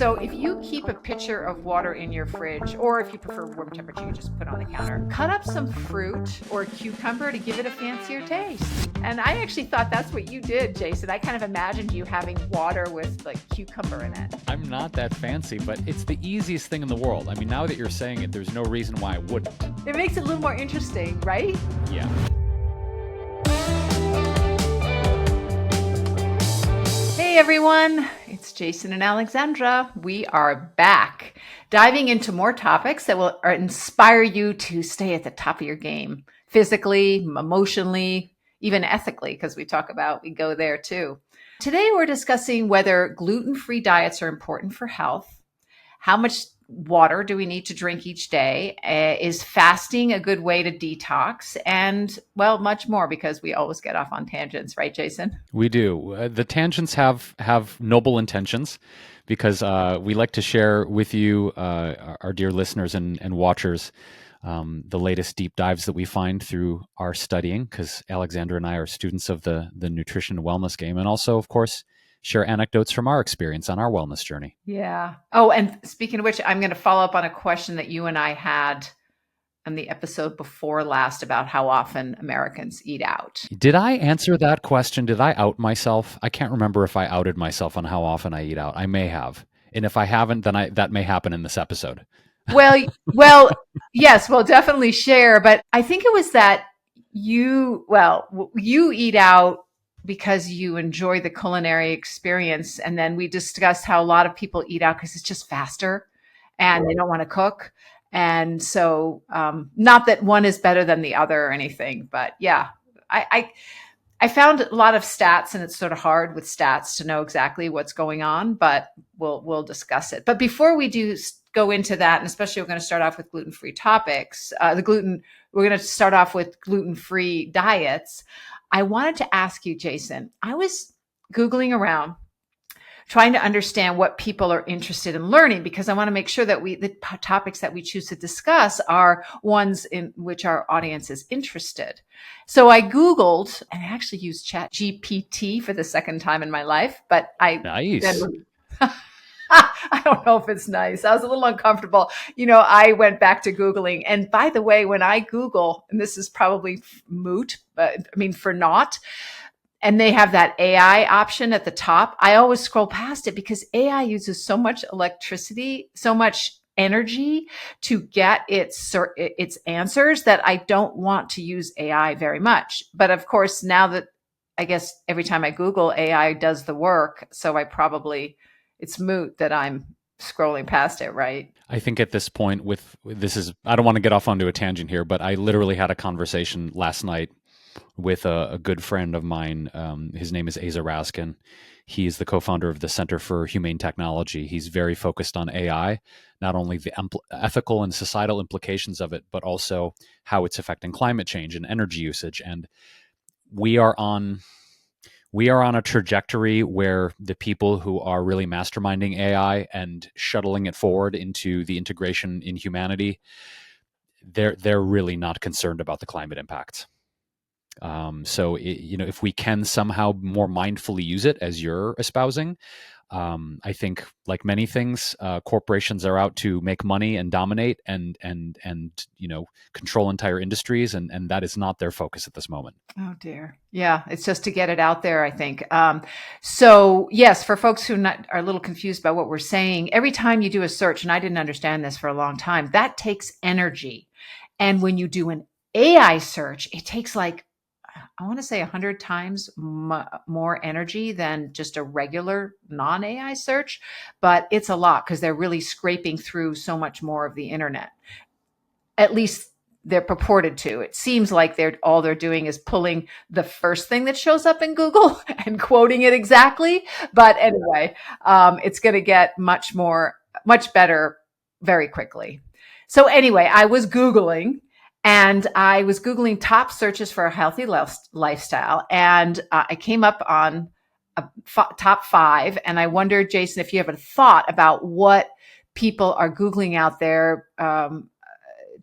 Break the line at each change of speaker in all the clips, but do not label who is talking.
So if you keep a pitcher of water in your fridge, or if you prefer room temperature, you just put on the counter, cut up some fruit or a cucumber to give it a fancier taste. And I actually thought that's what you did, Jason. I kind of imagined you having water with like cucumber in it.
I'm not that fancy, but it's the easiest thing in the world. I mean, now that you're saying it, there's no reason why I wouldn't.
It makes it a little more interesting, right?
Yeah.
Hey everyone, it's Jason and Alexandra. We are back, diving into more topics that will inspire you to stay at the top of your game, physically, emotionally, even ethically, because we go there too. Today we're discussing whether gluten-free diets are important for health, how much water do we need to drink each day, is fasting a good way to detox, and well, much more, because we always get off on tangents, right, Jason?
We do. The tangents have noble intentions, because we like to share with you, our dear listeners and watchers, the latest deep dives that we find through our studying, because Alexandra and I are students of the nutrition and wellness game, and also, of course, share anecdotes from our experience on our wellness journey.
Yeah. Oh, and speaking of which, I'm going to follow up on a question that you and I had on the episode before last about how often Americans eat out.
Did I answer that question? Did I out myself? I can't remember if I outed myself on how often I eat out. I may have. And if I haven't, then that may happen in this episode.
Well, yes, we'll definitely share. But I think it was that you eat out because you enjoy the culinary experience. And then we discussed how a lot of people eat out because it's just faster and they don't want to cook. And so, not that one is better than the other or anything, but yeah, I found a lot of stats, and it's sort of hard with stats to know exactly what's going on, but we'll discuss it. But before we do go into that, and especially we're going to start off with gluten-free topics, we're going to start off with gluten-free diets. I wanted to ask you, Jason, I was Googling around, trying to understand what people are interested in learning, because I want to make sure that the topics that we choose to discuss are ones in which our audience is interested. So I Googled, and I actually used ChatGPT for the second time in my life, but
Nice.
I don't know if it's nice. I was a little uncomfortable. I went back to Googling. And by the way, when I Google, and this is probably moot, but I mean, for naught, and they have that AI option at the top, I always scroll past it because AI uses so much electricity, so much energy to get its answers that I don't want to use AI very much. But of course, now that I guess every time I Google, AI does the work. So it's moot that I'm scrolling past it, right?
I think at this point I don't want to get off onto a tangent here, but I literally had a conversation last night with a good friend of mine. His name is Asa Raskin. He's the co-founder of the Center for Humane Technology. He's very focused on AI, not only the ethical and societal implications of it, but also how it's affecting climate change and energy usage. And we are on a trajectory where the people who are really masterminding AI and shuttling it forward into the integration in humanity, they're really not concerned about the climate impacts. So if we can somehow more mindfully use it, as you're espousing, I think, like many things, corporations are out to make money and dominate and control entire industries, and that is not their focus at this moment.
Oh dear. Yeah, it's just to get it out there, I think. So yes, for folks who are a little confused by what we're saying, every time you do a search, and I didn't understand this for a long time, that takes energy. And when you do an AI search, it takes I want to say 100 times more energy than just a regular non-AI search, but it's a lot because they're really scraping through so much more of the internet. At least they're purported to. It seems like all they're doing is pulling the first thing that shows up in Google and quoting it exactly. But anyway, it's going to get much better very quickly. So anyway, I was Googling top searches for a healthy lifestyle. And I came up on a top 5. And I wondered, Jason, if you have a thought about what people are Googling out there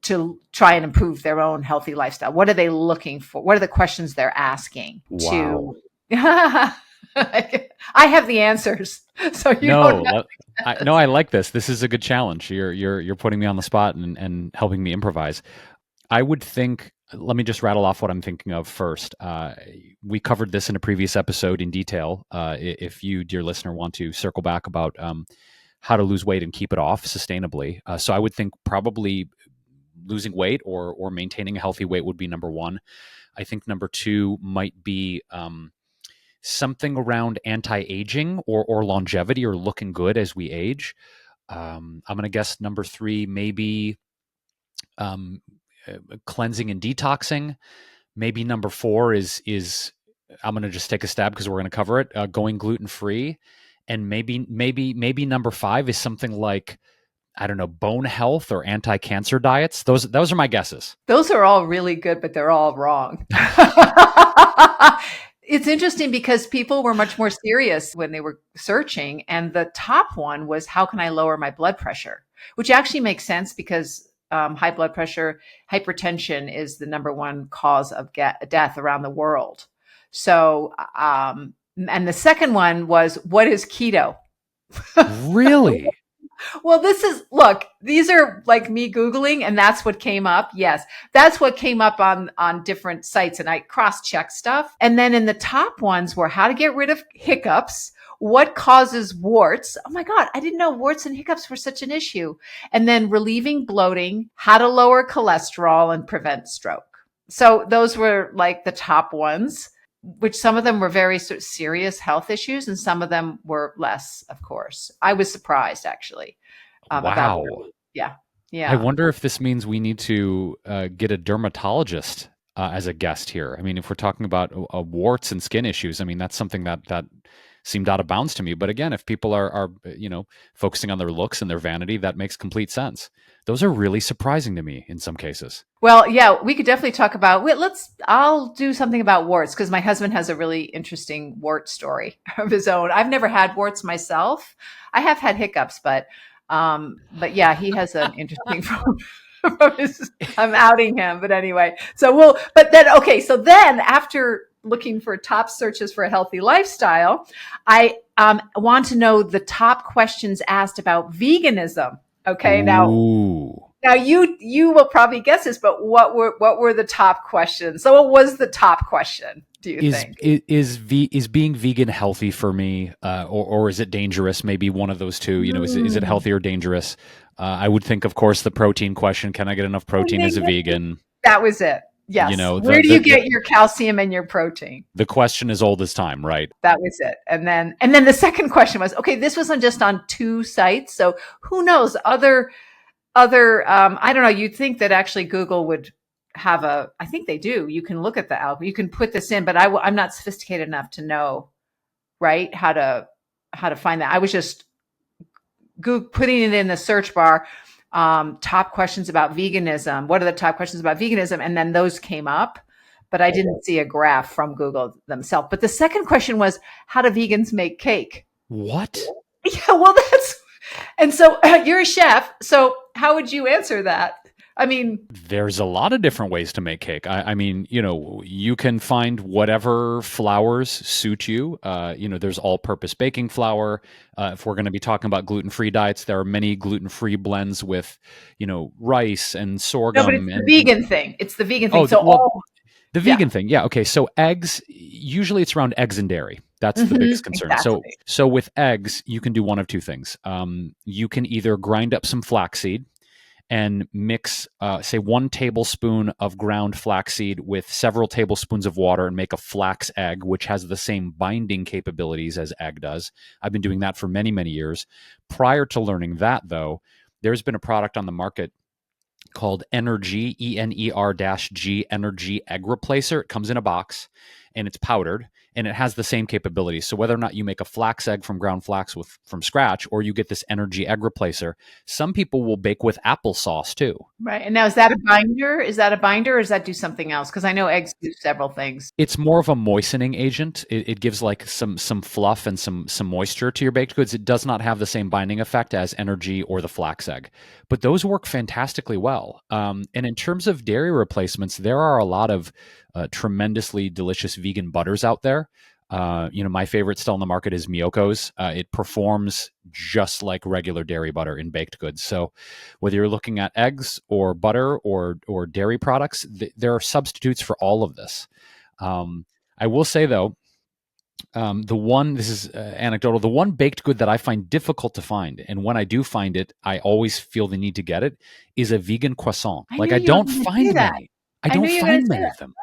to try and improve their own healthy lifestyle. What are they looking for? What are the questions they're asking?
Wow.
I have the answers, so you don't
No,
have
no,
to.
I like this. This is a good challenge. You're putting me on the spot and helping me improvise. I would think. Let me just rattle off what I'm thinking of first. We covered this in a previous episode in detail. If you, dear listener, want to circle back about how to lose weight and keep it off sustainably, so I would think probably losing weight or maintaining a healthy weight would be number one. I think number two might be something around anti-aging or longevity or looking good as we age. I'm going to guess number three, maybe um, cleansing and detoxing. Maybe number four is I'm going to just take a stab because we're going to cover it. Going gluten free, and maybe number five is something like, I don't know, bone health or anti-cancer diets. Those are my guesses.
Those are all really good, but they're all wrong. It's interesting because people were much more serious when they were searching. And the top one was, how can I lower my blood pressure? Which actually makes sense because high blood pressure, hypertension is the number one cause of death around the world. So, and the second one was, what is keto?
Really?
Well, look, these are like me Googling, and that's what came up. Yes, that's what came up on different sites, and I cross-checked stuff. And then in the top ones were how to get rid of hiccups, what causes warts. Oh my God, I didn't know warts and hiccups were such an issue. And then relieving bloating, how to lower cholesterol and prevent stroke. So those were like the top ones, which some of them were very serious health issues and some of them were less, of course. I was surprised actually about
Wow.
that. Yeah.
I
Yeah.
wonder if this means we need to get a dermatologist as a guest here. I mean, if we're talking about warts and skin issues, I mean, that's something that seemed out of bounds to me. But again, if people are focusing on their looks and their vanity, that makes complete sense. Those are really surprising to me in some cases.
Well, yeah, we could definitely talk about, I'll do something about warts because my husband has a really interesting wart story of his own. I've never had warts myself. I have had hiccups, but yeah, he has an interesting from his, I'm outing him, but anyway. Okay. So then after looking for top searches for a healthy lifestyle, I want to know the top questions asked about veganism. Okay.
Ooh.
Now you will probably guess this, but what were the top questions? So what was the top question, do you think?
Is being vegan healthy for me, or is it dangerous? Maybe one of those two. Is it
Mm.
healthy or dangerous? I would think, of course, the protein question. Can I get enough protein as a vegan?
That was it.
You
Yes.
know,
Where do you get your calcium and your protein?
the question is old as time, right?
That was it. And then the second question was, okay, this wasn't just on two sites. So who knows, other I don't know, you'd think that actually Google would have I think they do. You can look at the algorithm, you can put this in, but I'm not sophisticated enough to know, right, how to find that. I was just putting it in the search bar, top questions about veganism. What are the top questions about veganism? And then those came up, but I didn't see a graph from Google themselves. But the second question was, how do vegans make cake?
What?
Yeah, well, and so you're a chef. So how would you answer that? I mean,
There's a lot of different ways to make cake. I mean, you can find whatever flours suit you. There's all-purpose baking flour. If we're going to be talking about gluten-free diets, there are many gluten-free blends with, rice and
no, but it's
sorghum
the
and
vegan thing. It's the vegan thing.
oh,
So
well,
all,
the
yeah.
vegan thing. Yeah. Okay. So eggs, usually it's around eggs and dairy. That's the biggest concern.
Exactly.
So with eggs, you can do one of two things. You can either grind up some flaxseed and mix, say, 1 tablespoon of ground flaxseed with several tablespoons of water and make a flax egg, which has the same binding capabilities as egg does. I've been doing that for many, many years. Prior to learning that, though, there's been a product on the market called Energy, ENER-G, Energy Egg Replacer. It comes in a box and it's powdered and it has the same capabilities. So whether or not you make a flax egg from ground flax from scratch or you get this Energy Egg Replacer, some people will bake with applesauce too.
Right. And now is that a binder? Is that a binder or does that do something else? Because I know eggs do several things.
It's more of a moistening agent. It gives like some fluff and some moisture to your baked goods. It does not have the same binding effect as Energy or the flax egg, but those work fantastically well. And in terms of dairy replacements, there are a lot of tremendously delicious vegan butters out there. My favorite still on the market is Miyoko's. It performs just like regular dairy butter in baked goods. So whether you're looking at eggs or butter or dairy products, there are substitutes for all of this. I will say though, the one, this is anecdotal, the one baked good that I find difficult to find, and when I do find it, I always feel the need to get it, is a vegan croissant.
I
Like
knew
I
you were
don't
going to say
find
that.
many. I
I knew
don't
you were going
find
to say
many
that.
of them.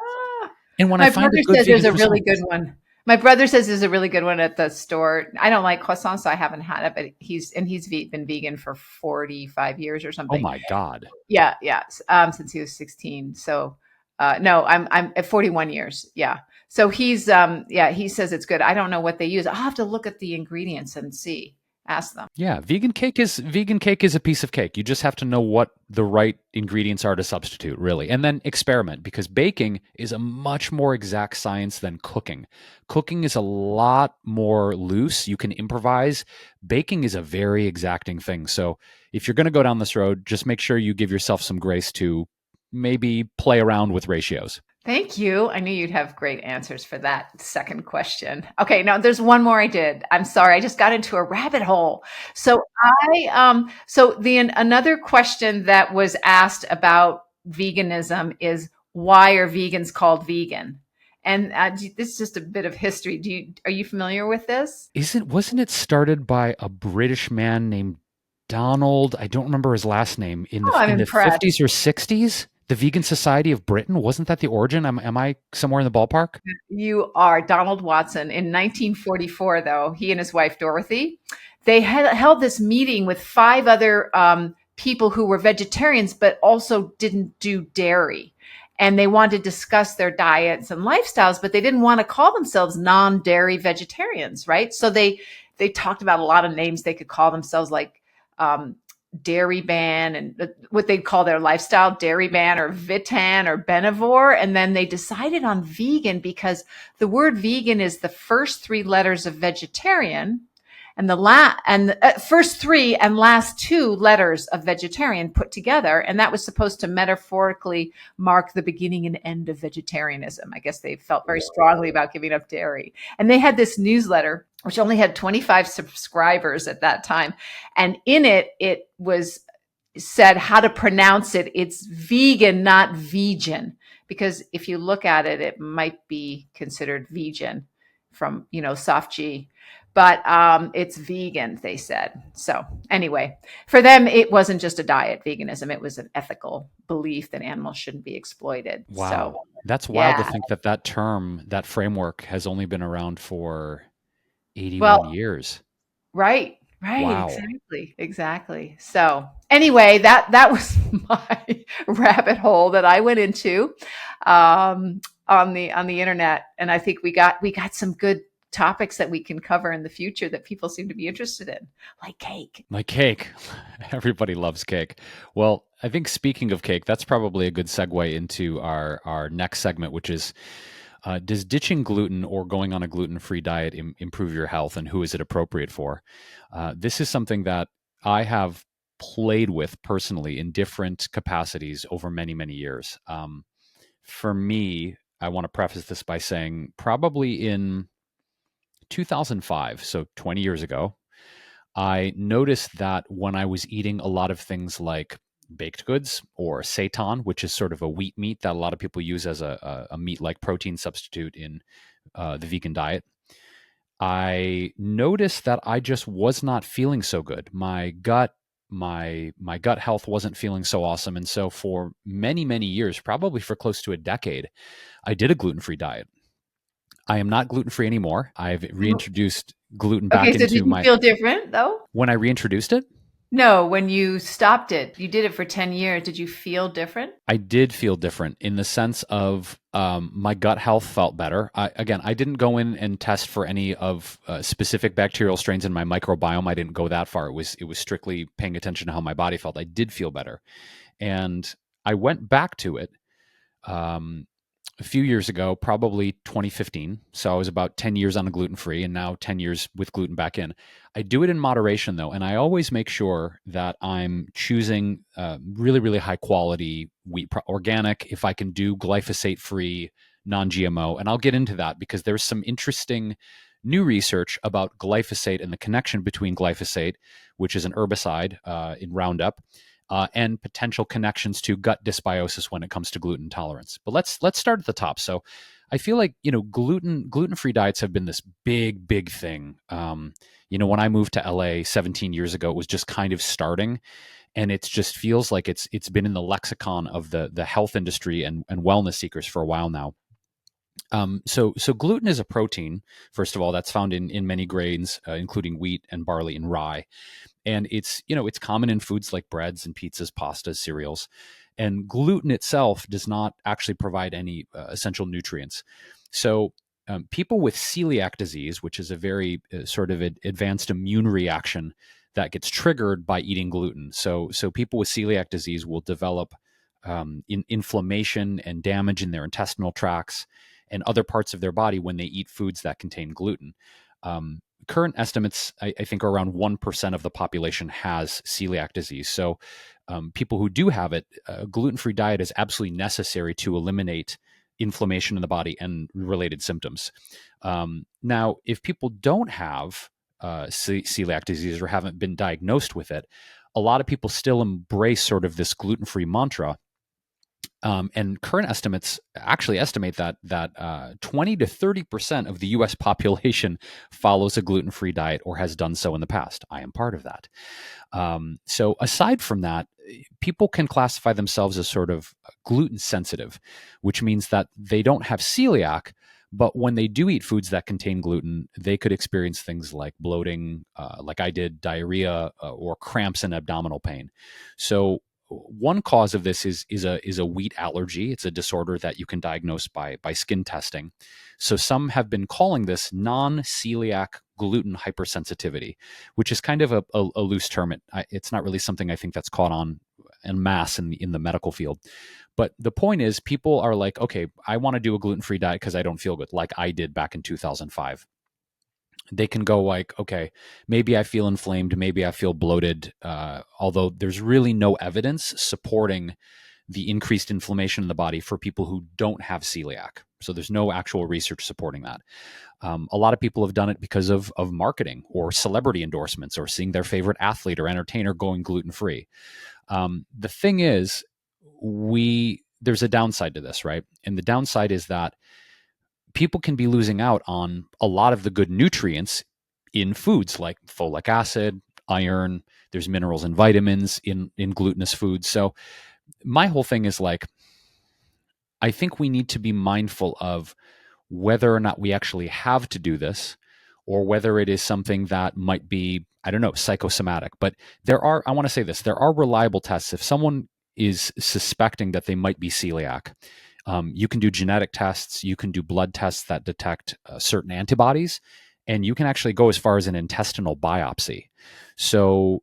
Ah.
And when I
My
find a
brother
good
says there's
vegan
a really
croissant,
good one. My brother says there's a really good one at the store. I don't like croissants, so I haven't had it, but he's been vegan for 45 years or
oh
something.
my God.
Yeah, yeah. Since he was 16. So no, I'm at 41 years. Yeah. So yeah, he says it's good. I don't know what they use. I'll have to look at the ingredients and see. Ask them.
Yeah, vegan cake is a piece of cake. You just have to know what the right ingredients are to substitute, really. And then experiment because baking is a much more exact science than cooking. Cooking is a lot more loose. You can improvise. Baking is a very exacting thing. So, if you're going to go down this road, just make sure you give yourself some grace to maybe play around with ratios.
Thank you. I knew you'd have great answers for that second question. Okay, now there's one more I did. I'm sorry, I just got into a rabbit hole. Another question that was asked about veganism is why are vegans called vegan? And this is just a bit of history. Are you familiar with this?
Wasn't it started by a British man named Donald? I don't remember his last name in
Oh,
the
I'm
in the
impressed.
50s or 60s. The Vegan Society of Britain, wasn't that the origin? Am I somewhere in the ballpark?
You are Donald Watson. In 1944, though, he and his wife Dorothy, they had held this meeting with five other people who were vegetarians but also didn't do dairy. And they wanted to discuss their diets and lifestyles, but they didn't want to call themselves non-dairy vegetarians, right? So they talked about a lot of names they could call themselves, like um, dairy ban and what they'd call their lifestyle dairy ban or Vitan or Benevore. And then they decided on vegan because the word vegan is the first three letters of vegetarian and the first three and last two letters of vegetarian put together. And that was supposed to metaphorically mark the beginning and end of vegetarianism. I guess they felt very strongly about giving up dairy. And they had this newsletter, which only had 25 subscribers at that time. And in it, it was said how to pronounce it. It's vegan, not vegan, because if you look at it, it might be considered vegan from, soft G, but it's vegan, they said. So anyway, for them, it wasn't just a diet veganism. It was an ethical belief that animals shouldn't be exploited.
Wow.
So
That's wild to
yeah,
think that term, that framework has only been around for 81
well,
years.
right, right,
Wow.
exactly, exactly. So anyway, that was my rabbit hole that I went into on the internet, and I think we got some good topics that we can cover in the future that people seem to be interested in, like cake.
Like cake. Everybody loves cake. Well, I think speaking of cake, that's probably a good segue into our next segment, which is does ditching gluten or going on a gluten-free diet improve your health, and who is it appropriate for? This is something that I have played with personally in different capacities over many, many years. For me, I want to preface this by saying probably in 2005, so 20 years ago, I noticed that when I was eating a lot of things like baked goods or seitan, which is sort of a wheat meat that a lot of people use as a meat like protein substitute in the vegan diet, I noticed that I just was not feeling so good. My gut health wasn't feeling so awesome, and so for many many years, probably for close to a decade, I did a gluten free diet. I am not gluten free anymore. I've reintroduced gluten
Okay,
back
so did
into
you
my
feel different though?
when I reintroduced it.
No, when you stopped it, you did it for 10 years. Did you feel different?
I did feel different in the sense of my gut health felt better. I didn't go in and test for any of specific bacterial strains in my microbiome. I didn't go that far. It was strictly paying attention to how my body felt. I did feel better, and I went back to it um, a few years ago, probably 2015. So I was about 10 years on a gluten free and now 10 years with gluten back in. I do it in moderation though. And I always make sure that I'm choosing really, really high quality wheat, organic. If I can do glyphosate free, non-GMO. And I'll get into that because there's some interesting new research about glyphosate and the connection between glyphosate, which is an herbicide in Roundup, and potential connections to gut dysbiosis when it comes to gluten tolerance. But let's start at the top. So I feel like gluten-free diets have been this big thing. When I moved to LA 17 years ago, it was just kind of starting, and it just feels like it's been in the lexicon of the health industry and wellness seekers for a while now. So gluten is a protein. First of all, that's found in many grains, including wheat and barley and rye, and it's common in foods like breads and pizzas, pastas, cereals. And gluten itself does not actually provide any essential nutrients. So people with celiac disease, which is a very sort of advanced immune reaction that gets triggered by eating gluten. So people with celiac disease will develop inflammation and damage in their intestinal tracts and other parts of their body when they eat foods that contain gluten. Current estimates, I think, are around 1% of the population has celiac disease. So people who do have it, a gluten-free diet is absolutely necessary to eliminate inflammation in the body and related symptoms. Now, if people don't have celiac disease or haven't been diagnosed with it, a lot of people still embrace sort of this gluten-free mantra. And current estimates actually estimate that 20 to 30% of the U.S. population follows a gluten-free diet or has done so in the past. I am part of that. So aside from that, people can classify themselves as sort of gluten sensitive, which means that they don't have celiac, but when they do eat foods that contain gluten, they could experience things like bloating, like I did, diarrhea, or cramps and abdominal pain. So one cause of this is a wheat allergy. It's a disorder that you can diagnose by skin testing. So some have been calling this non-celiac gluten hypersensitivity, which is kind of a loose term. It's not really something I think that's caught on en masse in the medical field. But the point is, people are like, okay, I want to do a gluten-free diet because I don't feel good, like I did back in 2005. They can go like, okay, maybe I feel inflamed, maybe I feel bloated, although there's really no evidence supporting the increased inflammation in the body for people who don't have celiac. So there's no actual research supporting that. A lot of people have done it because of marketing or celebrity endorsements or seeing their favorite athlete or entertainer going gluten-free. The thing is, there's a downside to this, right? And the downside is that people can be losing out on a lot of the good nutrients in foods like folic acid, iron. There's minerals and vitamins in glutinous foods. So my whole thing is like, I think we need to be mindful of whether or not we actually have to do this, or whether it is something that might be, I don't know, psychosomatic. But I want to say this, there are reliable tests. If someone is suspecting that they might be celiac, you can do genetic tests, you can do blood tests that detect certain antibodies, and you can actually go as far as an intestinal biopsy. So,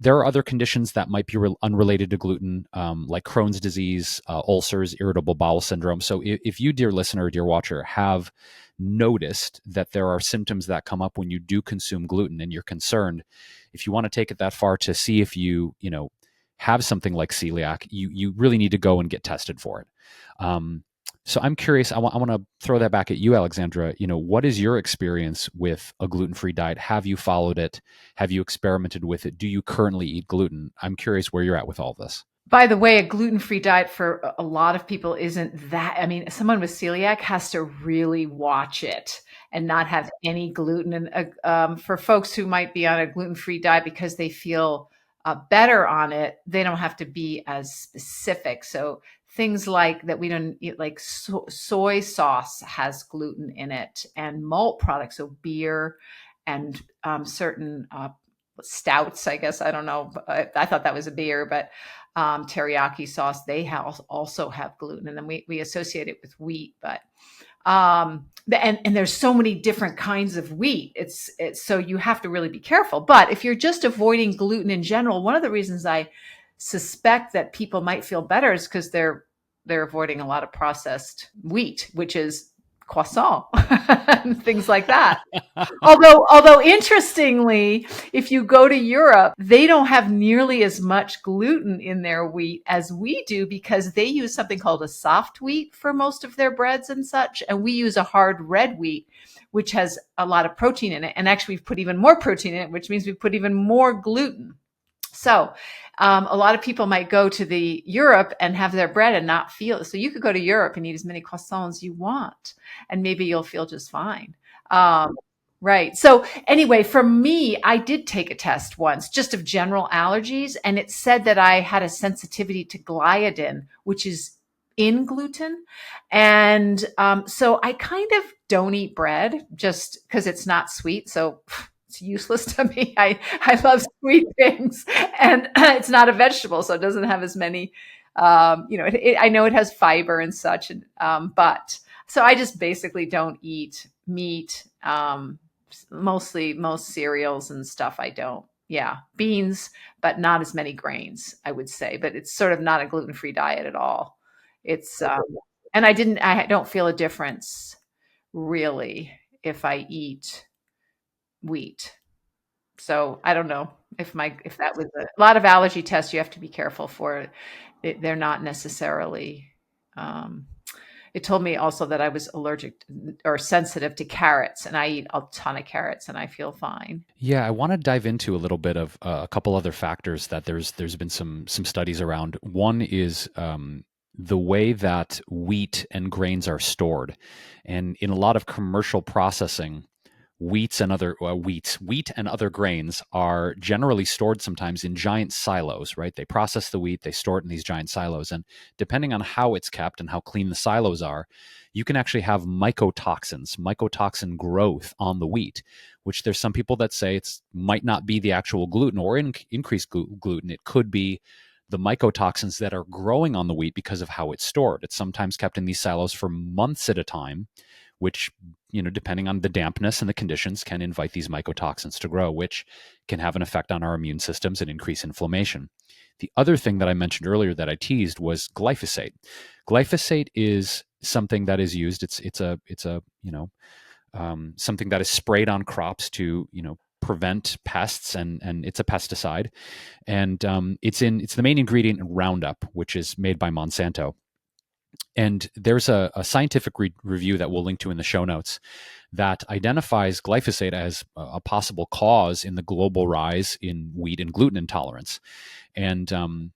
there are other conditions that might be unrelated to gluten, like Crohn's disease, ulcers, irritable bowel syndrome. So if you, dear listener, dear watcher, have noticed that there are symptoms that come up when you do consume gluten and you're concerned, if you want to take it that far to see if you have something like celiac, you really need to go and get tested for it. So I'm curious, I want to throw that back at you, Alexandra. What is your experience with a gluten-free diet? Have you followed it? Have you experimented with it? Do you currently eat gluten? I'm curious where you're at with all this.
By the way, a gluten-free diet for a lot of people isn't that. I mean, someone with celiac has to really watch it and not have any gluten. And for folks who might be on a gluten-free diet because they feel better on it, they don't have to be as specific. So things like that we don't eat, like soy sauce has gluten in it, and malt products, so beer and certain stouts, I guess. I don't know. I thought that was a beer, but teriyaki sauce, they also have gluten, and then we associate it with wheat. But and there's so many different kinds of wheat. It's so you have to really be careful. But if you're just avoiding gluten in general, one of the reasons I suspect that people might feel better is because they're avoiding a lot of processed wheat, which is croissant and things like that. Although interestingly, if you go to Europe, they don't have nearly as much gluten in their wheat as we do because they use something called a soft wheat for most of their breads and such, and we use a hard red wheat, which has a lot of protein in it. And actually, we've put even more protein in it, which means we've put even more gluten. So a lot of people might go to the Europe and have their bread and not feel it. So you could go to Europe and eat as many croissants as you want, and maybe you'll feel just fine. Right. So anyway, for me, I did take a test once just of general allergies, and it said that I had a sensitivity to gliadin, which is in gluten. And so I kind of don't eat bread just because it's not sweet. So it's useless to me. I love sweet things, and it's not a vegetable, so it doesn't have as many. I know it has fiber and such, but so I just basically don't eat meat. Most cereals and stuff I don't. Yeah, beans, but not as many grains, I would say. But it's sort of not a gluten-free diet at all. It's and I don't feel a difference really if I eat wheat. So I don't know if that was a lot of allergy tests you have to be careful for. They're not necessarily. It told me also that I was allergic or sensitive to carrots, and I eat a ton of carrots, and I feel fine.
Yeah, I want to dive into a little bit of a couple other factors that there's been some studies around. One is the way that wheat and grains are stored, and in a lot of commercial processing, wheat and other grains are generally stored sometimes in giant silos, right? They process the wheat, they store it in these giant silos, and depending on how it's kept and how clean the silos are, you can actually have mycotoxin growth on the wheat, which there's some people that say it's might not be the actual gluten or increased gluten. It could be the mycotoxins that are growing on the wheat because of how it's stored. It's sometimes kept in these silos for months at a time, which, depending on the dampness and the conditions, can invite these mycotoxins to grow, which can have an effect on our immune systems and increase inflammation. The other thing that I mentioned earlier that I teased was glyphosate. Glyphosate is something that is used. It's a something that is sprayed on crops to prevent pests, and it's a pesticide, and it's the main ingredient in Roundup, which is made by Monsanto. And there's a scientific review that we'll link to in the show notes that identifies glyphosate as a possible cause in the global rise in wheat and gluten intolerance. And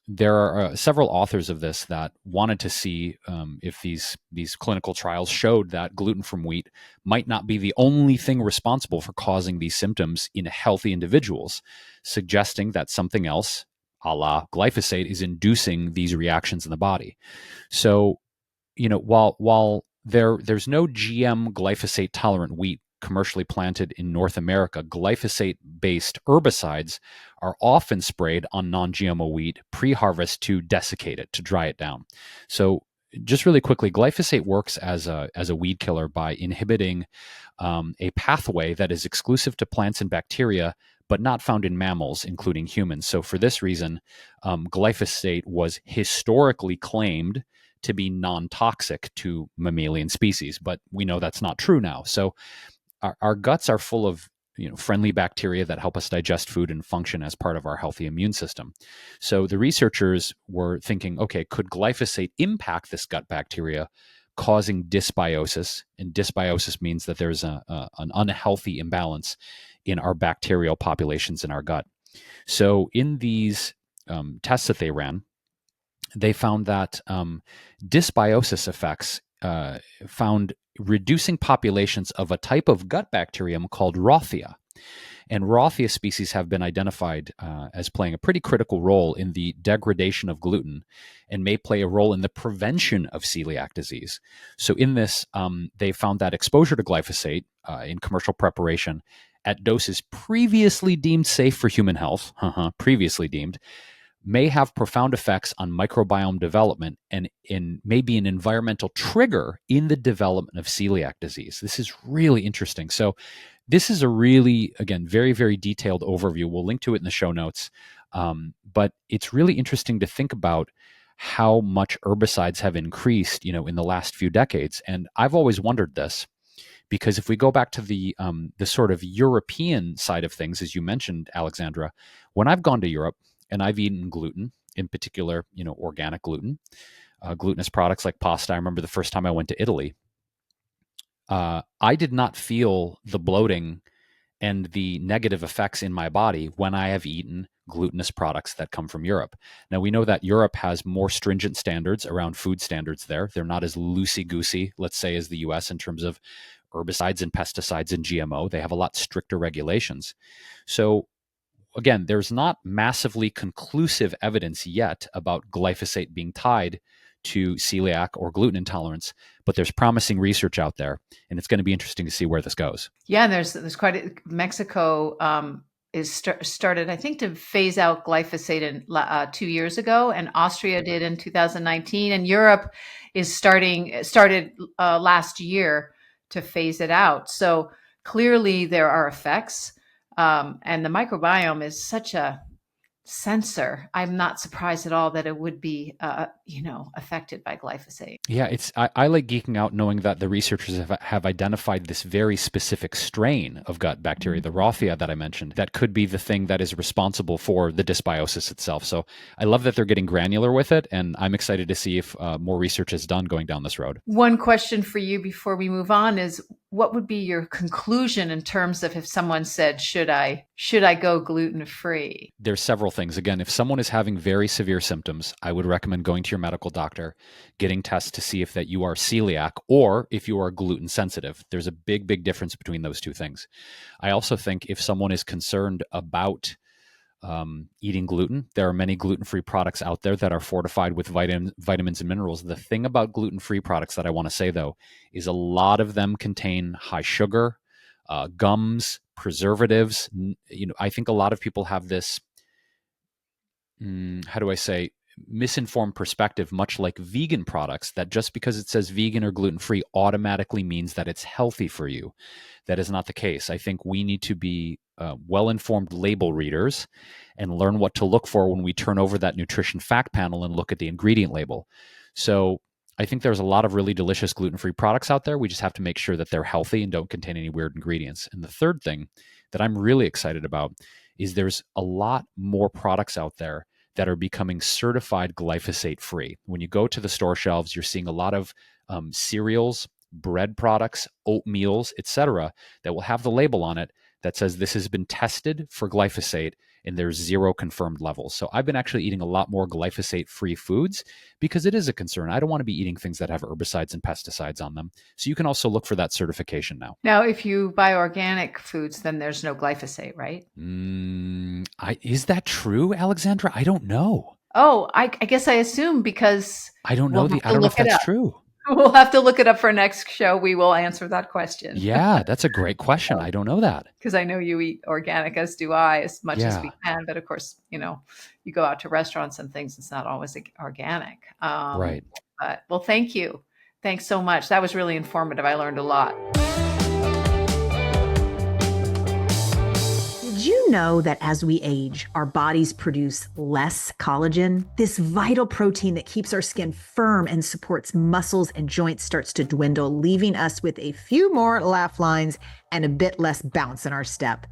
there are several authors of this that wanted to see if these clinical trials showed that gluten from wheat might not be the only thing responsible for causing these symptoms in healthy individuals, suggesting that something else, a la glyphosate, is inducing these reactions in the body. So, while there's no GM glyphosate tolerant wheat commercially planted in North America, glyphosate-based herbicides are often sprayed on non-GMO wheat pre-harvest to desiccate it, to dry it down. So just really quickly, glyphosate works as a weed killer by inhibiting a pathway that is exclusive to plants and bacteria, but not found in mammals, including humans. So for this reason, glyphosate was historically claimed to be non-toxic to mammalian species, but we know that's not true now. So our guts are full of friendly bacteria that help us digest food and function as part of our healthy immune system. So the researchers were thinking, okay, could glyphosate impact this gut bacteria, causing dysbiosis? And dysbiosis means that there's an unhealthy imbalance in our bacterial populations in our gut. So in these tests that they ran, they found that dysbiosis effects found reducing populations of a type of gut bacterium called Rothia. And Rothia species have been identified as playing a pretty critical role in the degradation of gluten and may play a role in the prevention of celiac disease. So in this, they found that exposure to glyphosate in commercial preparation at doses previously deemed safe for human health, previously deemed, may have profound effects on microbiome development and may be an environmental trigger in the development of celiac disease. This is really interesting. So this is a really, again, very, very detailed overview. We'll link to it in the show notes. But it's really interesting to think about how much herbicides have increased, in the last few decades. And I've always wondered this because if we go back to the sort of European side of things, as you mentioned, Alexandra, when I've gone to Europe and I've eaten gluten, in particular, organic gluten, glutinous products like pasta. I remember the first time I went to Italy, I did not feel the bloating and the negative effects in my body when I have eaten glutinous products that come from Europe. Now, we know that Europe has more stringent standards around food standards there. They're not as loosey-goosey, let's say, as the US in terms of herbicides and pesticides and GMO. They have a lot stricter regulations. So again, there's not massively conclusive evidence yet about glyphosate being tied to celiac or gluten intolerance, but there's promising research out there, and it's going to be interesting to see where this goes.
Yeah, and there's quite Mexico is started, I think, to phase out glyphosate 2 years ago, and Austria did in 2019, and Europe is started last year to phase it out. So clearly there are effects, and the microbiome is such a sensor. I'm not surprised at all that it would be, affected by glyphosate.
Yeah, I like geeking out knowing that the researchers have identified this very specific strain of gut bacteria, the Raffia that I mentioned, that could be the thing that is responsible for the dysbiosis itself. So I love that they're getting granular with it, and I'm excited to see if more research is done going down this road.
One question for you before we move on is, what would be your conclusion in terms of if someone said, should I go gluten-free?
There's several things. Again, if someone is having very severe symptoms, I would recommend going to your medical doctor, getting tests to see if that you are celiac or if you are gluten sensitive. There's a big, big difference between those two things. I also think if someone is concerned about eating gluten, there are many gluten-free products out there that are fortified with vitamins and minerals. The thing about gluten-free products that I want to say, though, is a lot of them contain high sugar, gums, preservatives. I think a lot of people have this, how do I say, misinformed perspective, much like vegan products, that just because it says vegan or gluten-free automatically means that it's healthy for you. That is not the case. I think we need to be well-informed label readers and learn what to look for when we turn over that nutrition fact panel and look at the ingredient label. So I think there's a lot of really delicious gluten-free products out there. We just have to make sure that they're healthy and don't contain any weird ingredients. And the third thing that I'm really excited about is there's a lot more products out there that are becoming certified glyphosate free. When you go to the store shelves, you're seeing a lot of cereals, bread products, oatmeals, etc., that will have the label on it that says this has been tested for glyphosate and there's 0 confirmed levels. So I've been actually eating a lot more glyphosate-free foods because it is a concern. I don't want to be eating things that have herbicides and pesticides on them. So you can also look for that certification now.
Now, if you buy organic foods, then there's no glyphosate, right?
Is that true, Alexandra? I don't know.
Oh, I guess I assume, because
I don't know. I don't know if that's true.
We'll have to look it up for next show. We will answer that question.
Yeah, that's a great question. I don't know that.
Because I know you eat organic, as do I, as much as we can. But of course, you go out to restaurants and things, it's not always organic.
Right.
But, well, thank you. Thanks so much. That was really informative. I learned a lot.
Did you know that as we age, our bodies produce less collagen? This vital protein that keeps our skin firm and supports muscles and joints starts to dwindle, leaving us with a few more laugh lines and a bit less bounce in our step.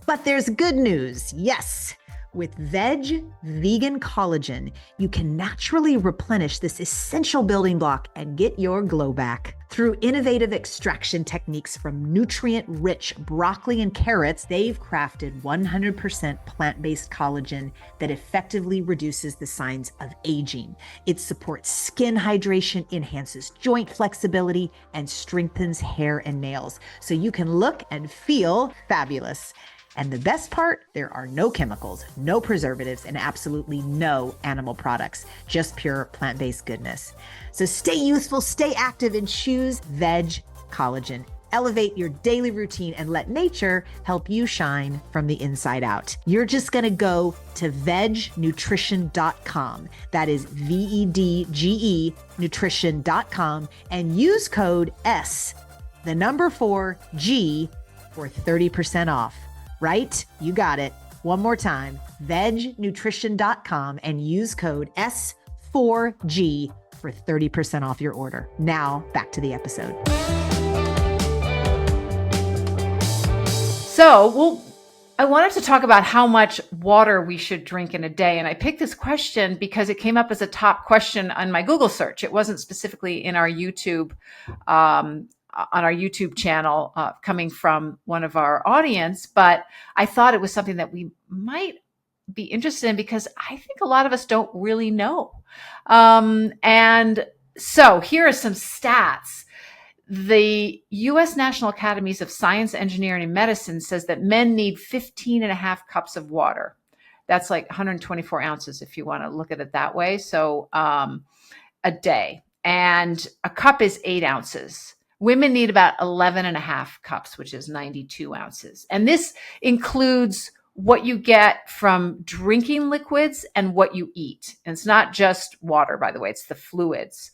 But there's good news. Yes. With Veg Vegan Collagen, you can naturally replenish this essential building block and get your glow back. Through innovative extraction techniques from nutrient-rich broccoli and carrots, they've crafted 100% plant-based collagen that effectively reduces the signs of aging. It supports skin hydration, enhances joint flexibility, and strengthens hair and nails, so you can look and feel fabulous. And the best part, there are no chemicals, no preservatives, and absolutely no animal products, just pure plant-based goodness. So stay youthful, stay active, and choose Veg Collagen. Elevate your daily routine and let nature help you shine from the inside out. You're just going to go to vegnutrition.com. That is VEDGE nutrition.com and use code S, 4G, for 30% off. Right? You got it. One more time, vegnutrition.com and use code 4G for 30% off your order. Now back to the episode.
So, I wanted to talk about how much water we should drink in a day. And I picked this question because it came up as a top question on my Google search. It wasn't specifically in our YouTube, on our YouTube channel, coming from one of our audience, but I thought it was something that we might be interested in because I think a lot of us don't really know. And so here are some stats. The U.S. National Academies of Science, Engineering, and Medicine says that men need 15 and a half cups of water. That's like 124 ounces if you want to look at it that way. So a day. And a cup is 8 ounces. Women need about 11 and a half cups, which is 92 ounces. And this includes what you get from drinking liquids and what you eat. And it's not just water, by the way, it's the fluids.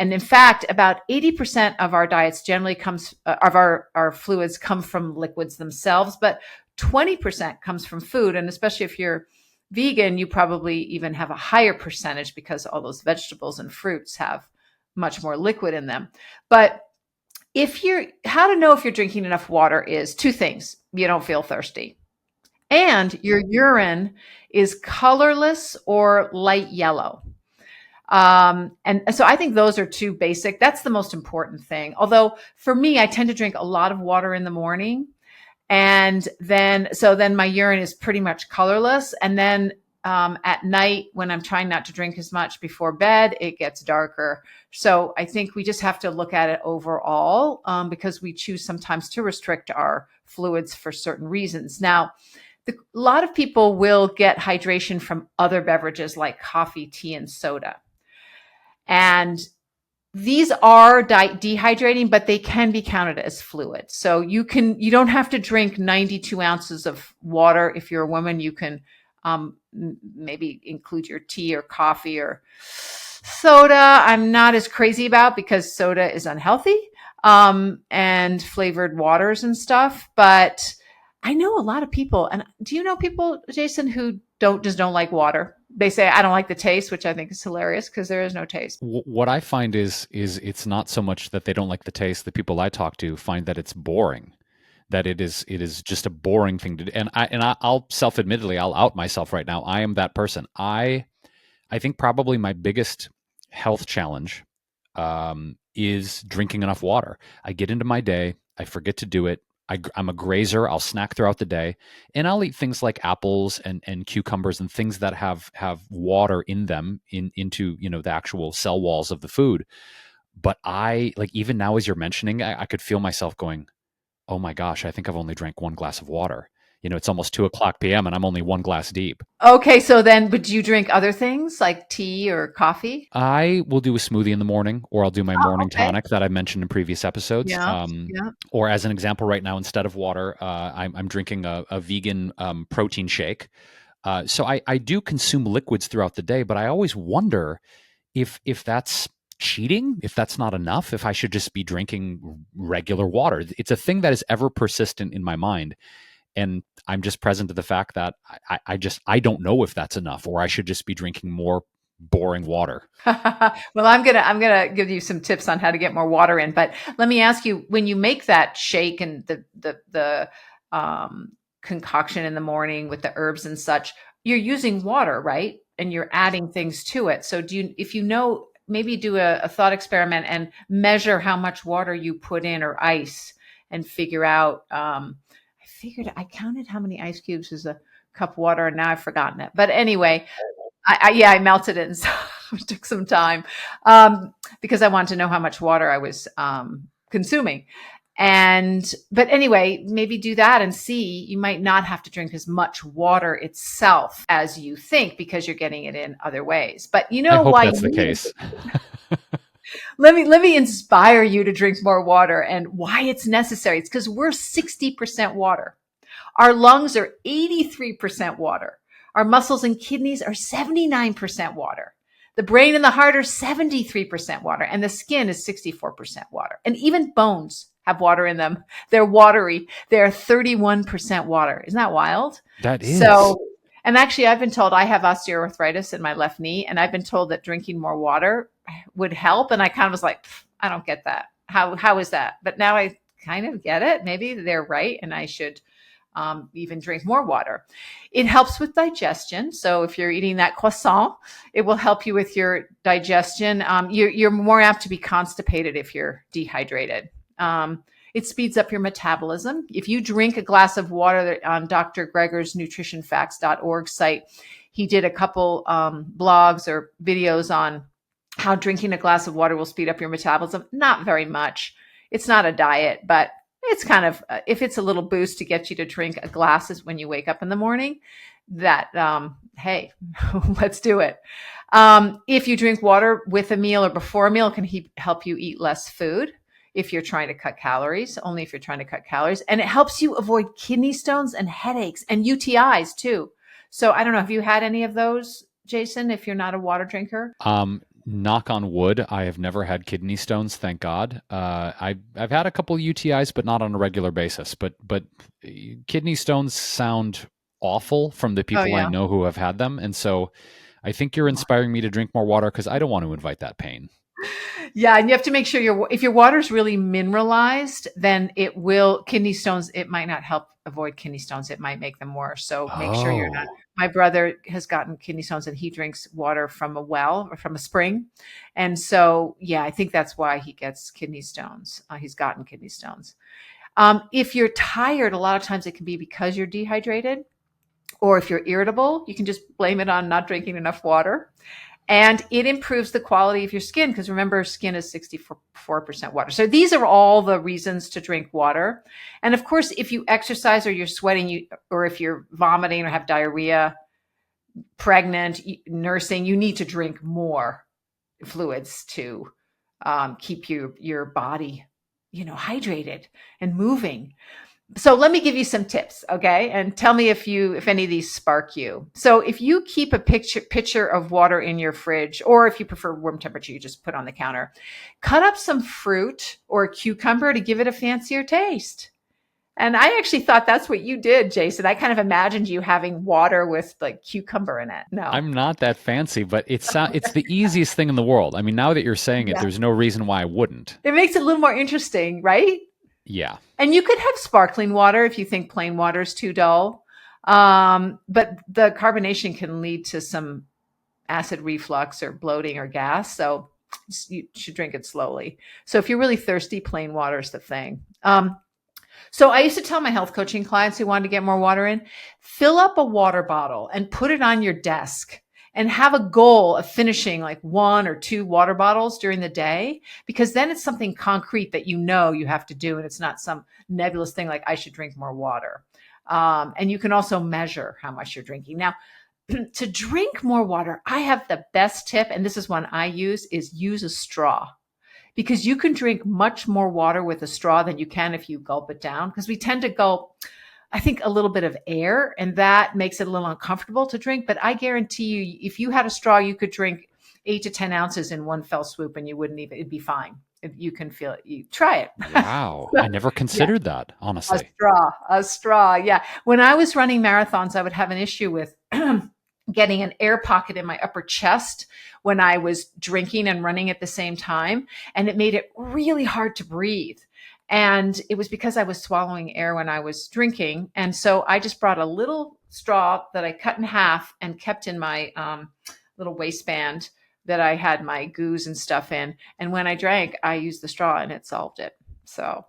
And in fact, about 80% of our diets generally comes of our fluids come from liquids themselves, but 20% comes from food. And especially if you're vegan, you probably even have a higher percentage because all those vegetables and fruits have much more liquid in them. But how to know if you're drinking enough water is two things. You don't feel thirsty. And your urine is colorless or light yellow. And so I think those are two basic. That's the most important thing. Although for me, I tend to drink a lot of water in the morning. And then my urine is pretty much colorless. And then at night, when I'm trying not to drink as much before bed, it gets darker. So I think we just have to look at it overall because we choose sometimes to restrict our fluids for certain reasons. Now, a lot of people will get hydration from other beverages like coffee, tea, and soda. And these are dehydrating, but they can be counted as fluids. So you don't have to drink 92 ounces of water. If you're a woman, you can maybe include your tea or coffee or soda. I'm not as crazy about because soda is unhealthy, and flavored waters and stuff. But I know a lot of people, and do you know people, Jason, who don't like water? They say, I don't like the taste, which I think is hilarious because there is no taste.
What I find is it's not so much that they don't like the taste. The people I talk to find that it's boring, that it is just a boring thing to do. And I'll self-admittedly, I'll out myself right now. I am that person. I think probably my biggest health challenge is drinking enough water. I get into my day, I forget to do it. I'm a grazer. I'll snack throughout the day, and I'll eat things like apples and cucumbers and things that have water in them into the actual cell walls of the food. But I like even now as you're mentioning, I could feel myself going, oh my gosh, I think I've only drank one glass of water. It's almost 2:00 p.m. and I'm only one glass deep.
Okay, so then, but do you drink other things like tea or coffee?
I will do a smoothie in the morning, or I'll do my morning tonic that I mentioned in previous episodes.
Yeah.
Or as an example, right now, instead of water, I'm drinking a vegan protein shake. So I do consume liquids throughout the day, but I always wonder if that's cheating, if that's not enough, if I should just be drinking regular water. It's a thing that is ever persistent in my mind. And I'm just present to the fact that I don't know if that's enough, or I should just be drinking more boring water.
Well, I'm gonna give you some tips on how to get more water in. But let me ask you, when you make that shake and the concoction in the morning with the herbs and such, you're using water, right? And you're adding things to it. So maybe do a thought experiment and measure how much water you put in or ice and figure out. I counted how many ice cubes is a cup of water, and now I've forgotten it. But anyway, I melted it, and so it took some time because I wanted to know how much water I was consuming. But anyway, maybe do that and see. You might not have to drink as much water itself as you think because you're getting it in other ways. But
I hope why that's the case.
Let me inspire you to drink more water and why it's necessary. It's because we're 60% water. Our lungs are 83% water. Our muscles and kidneys are 79% water. The brain and the heart are 73% water, and the skin is 64% water. And even bones have water in them. They're watery. They're 31% water. Isn't that wild?
That is.
So And actually, I've been told I have osteoarthritis in my left knee, and I've been told that drinking more water would help. And I kind of was like, I don't get that. How is that? But now I kind of get it. Maybe they're right, and I should even drink more water. It helps with digestion. So if you're eating that croissant, it will help you with your digestion. You're more apt to be constipated if you're dehydrated. It speeds up your metabolism. If you drink a glass of water on Dr. Greger's nutritionfacts.org site, he did a couple blogs or videos on how drinking a glass of water will speed up your metabolism. Not very much. It's not a diet, but it's kind of, if it's a little boost to get you to drink a glass when you wake up in the morning, that, hey, let's do it. If you drink water with a meal or before a meal, it can help you eat less food. If you're trying to cut calories, only if you're trying to cut calories. And it helps you avoid kidney stones and headaches and UTIs too. So I don't know, have you had any of those, Jason, if you're not a water drinker?
Knock on wood, I have never had kidney stones, thank God. I've had a couple UTIs, but not on a regular basis. But kidney stones sound awful from the people I know who have had them. And so I think you're inspiring me to drink more water because I don't want to invite that pain.
Yeah, and you have to make sure if your water is really mineralized, then kidney stones, it might not help avoid kidney stones. It might make them worse. So make sure you're not. My brother has gotten kidney stones and he drinks water from a well or from a spring. And so, yeah, I think that's why he gets kidney stones. He's gotten kidney stones. If you're tired, a lot of times it can be because you're dehydrated, or if you're irritable, you can just blame it on not drinking enough water. And it improves the quality of your skin because remember, skin is 64% water. So these are all the reasons to drink water. And of course, if you exercise or you're sweating, or if you're vomiting or have diarrhea, pregnant, nursing, you need to drink more fluids to keep your body, hydrated and moving. So let me give you some tips, okay? And tell me if any of these spark you. So if you keep a pitcher of water in your fridge, or if you prefer room temperature, you just put on the counter, cut up some fruit or a cucumber to give it a fancier taste. And I actually thought that's what you did, Jason. I kind of imagined you having water with like cucumber in it. No,
I'm not that fancy, but it's the easiest thing in the world. I mean, now that you're saying it, there's no reason why I wouldn't.
It makes it a little more interesting, right?
Yeah.
And you could have sparkling water if you think plain water is too dull. But the carbonation can lead to some acid reflux or bloating or gas. So you should drink it slowly. So if you're really thirsty, plain water is the thing. So I used to tell my health coaching clients who wanted to get more water in, fill up a water bottle and put it on your desk. And have a goal of finishing like 1 or 2 water bottles during the day, because then it's something concrete that you have to do. And it's not some nebulous thing like I should drink more water. And you can also measure how much you're drinking. Now, to drink more water, I have the best tip, and this is one I use a straw. Because you can drink much more water with a straw than you can if you gulp it down. Because we tend to gulp, I think, a little bit of air, and that makes it a little uncomfortable to drink. But I guarantee you, if you had a straw, you could drink 8 to 10 ounces in one fell swoop, and it'd be fine. You can feel it. You try it.
Wow. I never considered that, honestly.
A straw. Yeah. When I was running marathons, I would have an issue with getting an air pocket in my upper chest when I was drinking and running at the same time. And it made it really hard to breathe. And it was because I was swallowing air when I was drinking. And so I just brought a little straw that I cut in half and kept in my little waistband that I had my goos and stuff in. And when I drank, I used the straw and it solved it. So,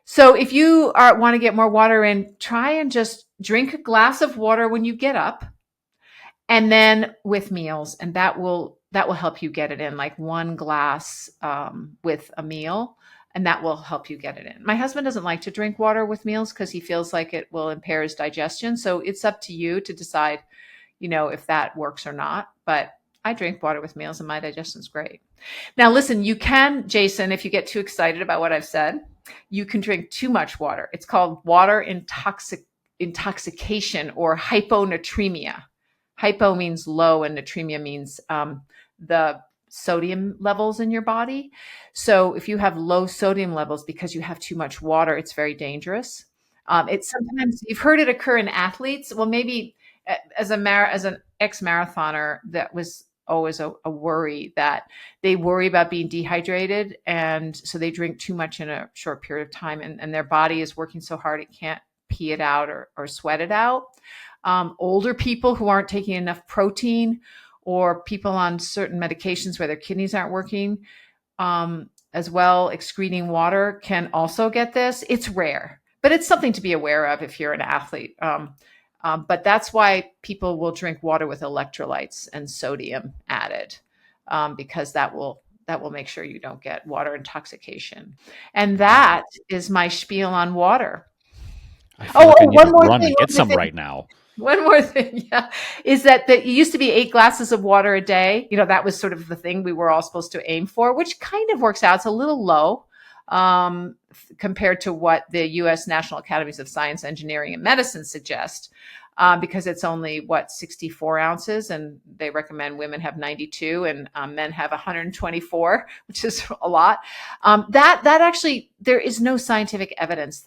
so if you want to get more water in, try and just drink a glass of water when you get up, and then with meals, and that will help you get it in, like 1 glass with a meal, and that will help you get it in. My husband doesn't like to drink water with meals because he feels like it will impair his digestion. So it's up to you to decide, if that works or not. But I drink water with meals and my digestion's great. Now, listen, you can, Jason, if you get too excited about what I've said, you can drink too much water. It's called water intoxication or hyponatremia. Hypo means low and natremia means the sodium levels in your body. So if you have low sodium levels because you have too much water, it's very dangerous. It's sometimes you've heard it occur in athletes. Well, maybe as an ex-marathoner, that was always a worry that they worry about being dehydrated, and so they drink too much in a short period of time, and their body is working so hard it can't pee it out or sweat it out. Older people who aren't taking enough protein, or people on certain medications where their kidneys aren't working, as well, excreting water, can also get this. It's rare, but it's something to be aware of if you're an athlete. But that's why people will drink water with electrolytes and sodium added, because that will make sure you don't get water intoxication. And that is my spiel on water.
I feel like I need
One
to
more
run
thing.
and
One
get
more
some
thing.
right now.
One more thing, yeah, is that it used to be 8 glasses of water a day. That was sort of the thing we were all supposed to aim for, which kind of works out. It's a little low, compared to what the U.S. National Academies of Science, Engineering, and Medicine suggest, because it's only 64 ounces, and they recommend women have 92 and men have 124, which is a lot. That actually, there is no scientific evidence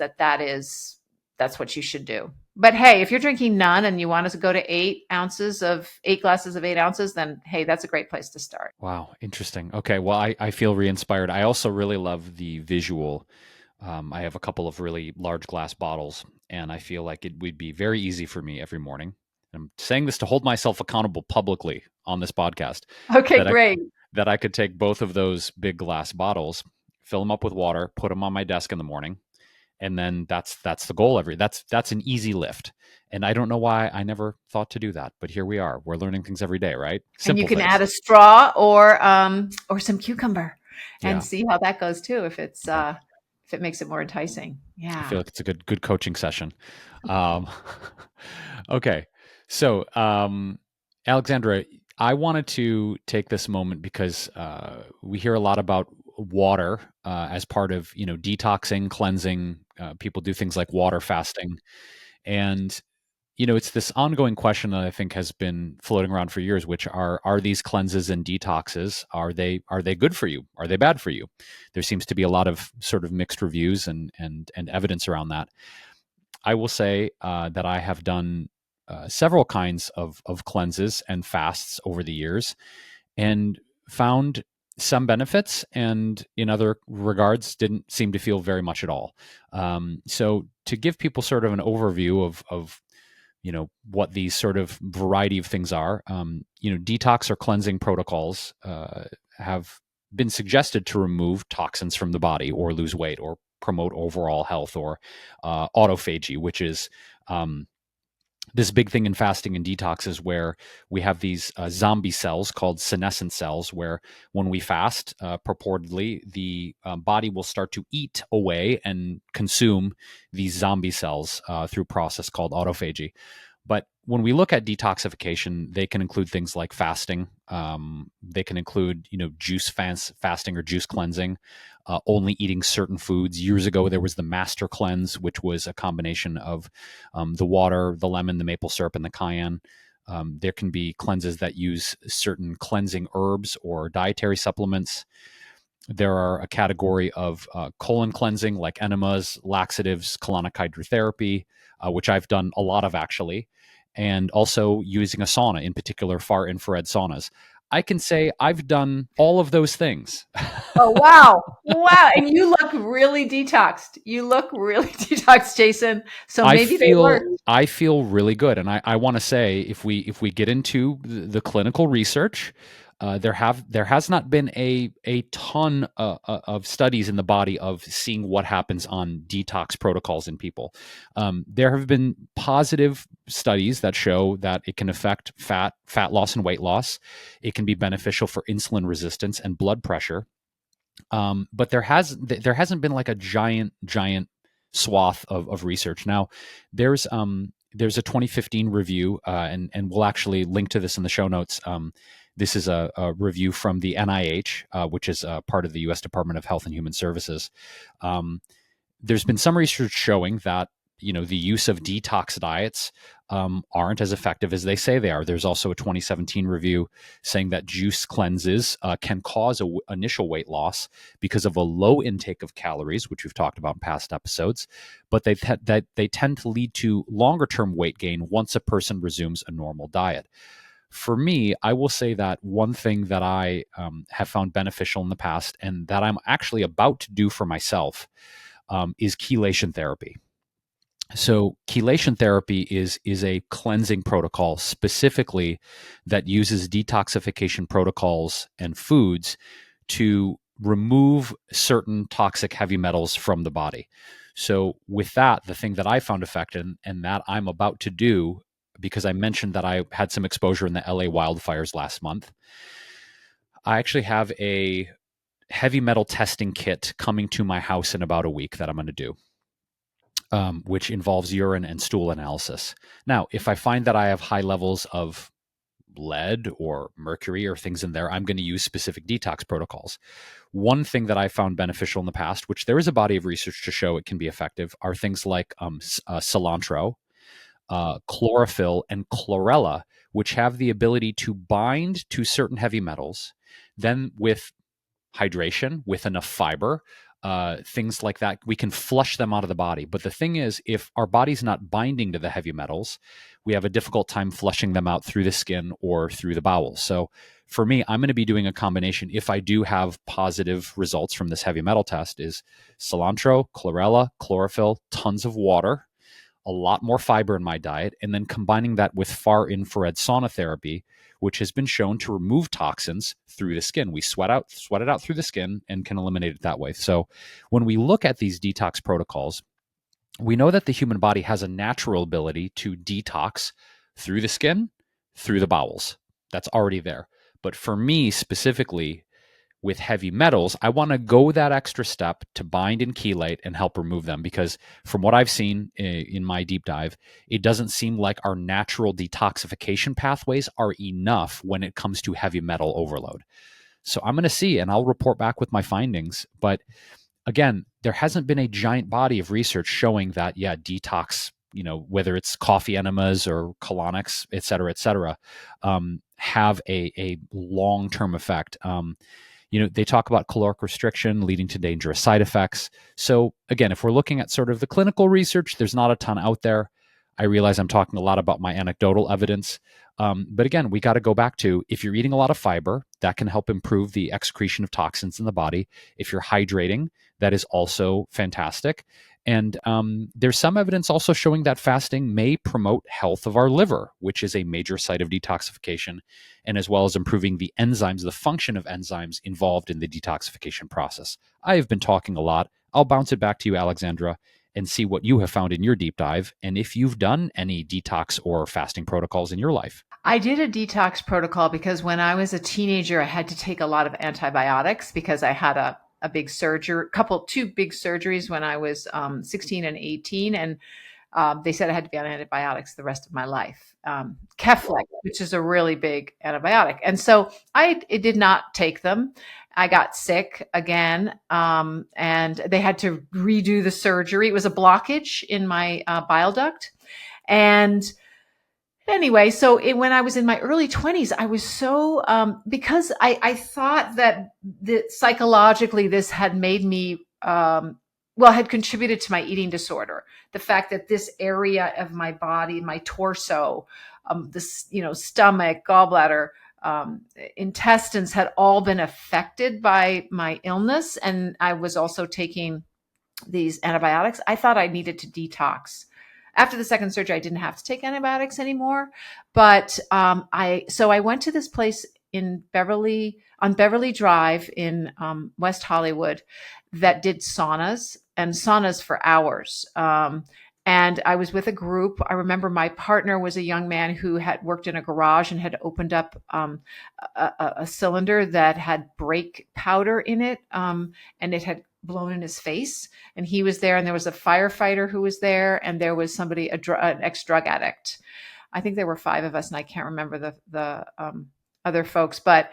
that's what you should do. But hey, if you're drinking none and you want us to go to 8 glasses of 8 ounces, then hey, that's a great place to start.
Wow, interesting. Okay, well, I feel re-inspired. I also really love the visual. I have a couple of really large glass bottles, and I feel like it would be very easy for me every morning. I'm saying this to hold myself accountable publicly on this podcast,
Okay,
that I
great.
that I could take both of those big glass bottles, fill them up with water, put them on my desk in the morning, and then that's the goal. That's an easy lift. And I don't know why I never thought to do that, but here we are. We're learning things every day, right?
And you
Simple
can add
things.
a straw or some cucumber and
Yeah.
see how that goes too, if
Okay.
if it makes it more enticing.
I feel
Yeah.
like it's a good coaching session. Um, okay, so Alexandra, I wanted to take this moment because we hear a lot about water as part of detoxing, cleansing. People do things like water fasting, and it's this ongoing question that I think has been floating around for years, which are these cleanses and detoxes, are they good for you? Are they bad for you? There seems to be a lot of sort of mixed reviews and evidence around that. I will say that I have done several kinds of cleanses and fasts over the years, and found some benefits, and in other regards didn't seem to feel very much at all. So to give people sort of an overview of what these sort of variety of things are. Detox or cleansing protocols have been suggested to remove toxins from the body, or lose weight, or promote overall health, or autophagy, which is this big thing in fasting and detox, is where we have these zombie cells called senescent cells, where when we fast, purportedly, the body will start to eat away and consume these zombie cells through a process called autophagy. But when we look at detoxification, they can include things like fasting. They can include, juice fasting or juice cleansing, only eating certain foods. Years ago, there was the master cleanse, which was a combination of the water, the lemon, the maple syrup, and the cayenne. There can be cleanses that use certain cleansing herbs or dietary supplements. There are a category of colon cleansing, like enemas, laxatives, colonic hydrotherapy, which I've done a lot of actually, and also using a sauna, in particular far infrared saunas. I can say I've done all of those things.
Oh, wow. Wow. And you look really detoxed. You look really detoxed, Jason. So
I
maybe they work.
feel I feel really good, and I want to say, if we get into the clinical research, there has not been a ton of studies in the body of seeing what happens on detox protocols in people. There have been positive studies that show that it can affect fat loss and weight loss. It can be beneficial for insulin resistance and blood pressure. But there hasn't been like a giant swath of research. Now, there's a 2015 review, and we'll actually link to this in the show notes. This is a review from the NIH, which is part of the U.S. Department of Health and Human Services. There's been some research showing that the use of detox diets aren't as effective as they say they are. There's also a 2017 review saying that juice cleanses can cause initial weight loss because of a low intake of calories, which we've talked about in past episodes, but they tend to lead to longer term weight gain once a person resumes a normal diet. For me, I will say that one thing that I have found beneficial in the past and that I'm actually about to do for myself is chelation therapy. So chelation therapy is a cleansing protocol specifically that uses detoxification protocols and foods to remove certain toxic heavy metals from the body. So with that, the thing that I found effective and that I'm about to do, because I mentioned that I had some exposure in the LA wildfires last month, I actually have a heavy metal testing kit coming to my house in about a week that I'm going to do. Which involves urine and stool analysis. Now, if I find that I have high levels of lead or mercury or things in there, I'm going to use specific detox protocols. One thing that I found beneficial in the past, which there is a body of research to show it can be effective, are things like cilantro, chlorophyll, and chlorella, which have the ability to bind to certain heavy metals. Then, with hydration, with enough fiber, things like that, we can flush them out of the body. But the thing is, if our body's not binding to the heavy metals, we have a difficult time flushing them out through the skin or through the bowels. So for me, I'm going to be doing a combination. If I do have positive results from this heavy metal test, is cilantro, chlorella, chlorophyll, tons of water, a lot more fiber in my diet, and then combining that with far infrared sauna therapy, which has been shown to remove toxins through the skin. We sweat it out through the skin and can eliminate it that way. So when we look at these detox protocols, we know that the human body has a natural ability to detox through the skin, through the bowels. That's already there. But for me specifically, with heavy metals, I want to go that extra step to bind and chelate and help remove them, because from what I've seen in my deep dive, it doesn't seem like our natural detoxification pathways are enough when it comes to heavy metal overload. So I'm going to see, and I'll report back with my findings. But again, there hasn't been a giant body of research showing that, yeah, detox, whether it's coffee enemas or colonics, et cetera, have a long-term effect. They talk about caloric restriction leading to dangerous side effects. So again, if we're looking at sort of the clinical research, there's not a ton out there. I realize I'm talking a lot about my anecdotal evidence. But again, we got to go back to, if you're eating a lot of fiber, that can help improve the excretion of toxins in the body. If you're hydrating, that is also fantastic. And there's some evidence also showing that fasting may promote health of our liver, which is a major site of detoxification, and as well as improving the enzymes, the function of enzymes involved in the detoxification process. I have been talking a lot. I'll bounce it back to you, Alexandra, and see what you have found in your deep dive, and if you've done any detox or fasting protocols in your life.
I did a detox protocol because when I was a teenager, I had to take a lot of antibiotics because I had a big surgery, two big surgeries when I was 16 and 18. And they said I had to be on antibiotics the rest of my life. Keflex, which is a really big antibiotic. And so I did not take them. I got sick again, and they had to redo the surgery. It was a blockage in my bile duct. And anyway, so when I was in my early 20s, I was so, because I thought that psychologically this had made me, had contributed to my eating disorder. The fact that this area of my body, my torso, this, stomach, gallbladder, intestines had all been affected by my illness. And I was also taking these antibiotics. I thought I needed to detox. After the second surgery, I didn't have to take antibiotics anymore. But I went to this place on Beverly Drive in West Hollywood that did saunas for hours. And I was with a group. I remember my partner was a young man who had worked in a garage and had opened up a cylinder that had brake powder in it, and it had blown in his face. And he was there, and there was a firefighter who was there, and there was somebody, an ex-drug addict. I think there were 5 of us, and I can't remember the other folks. But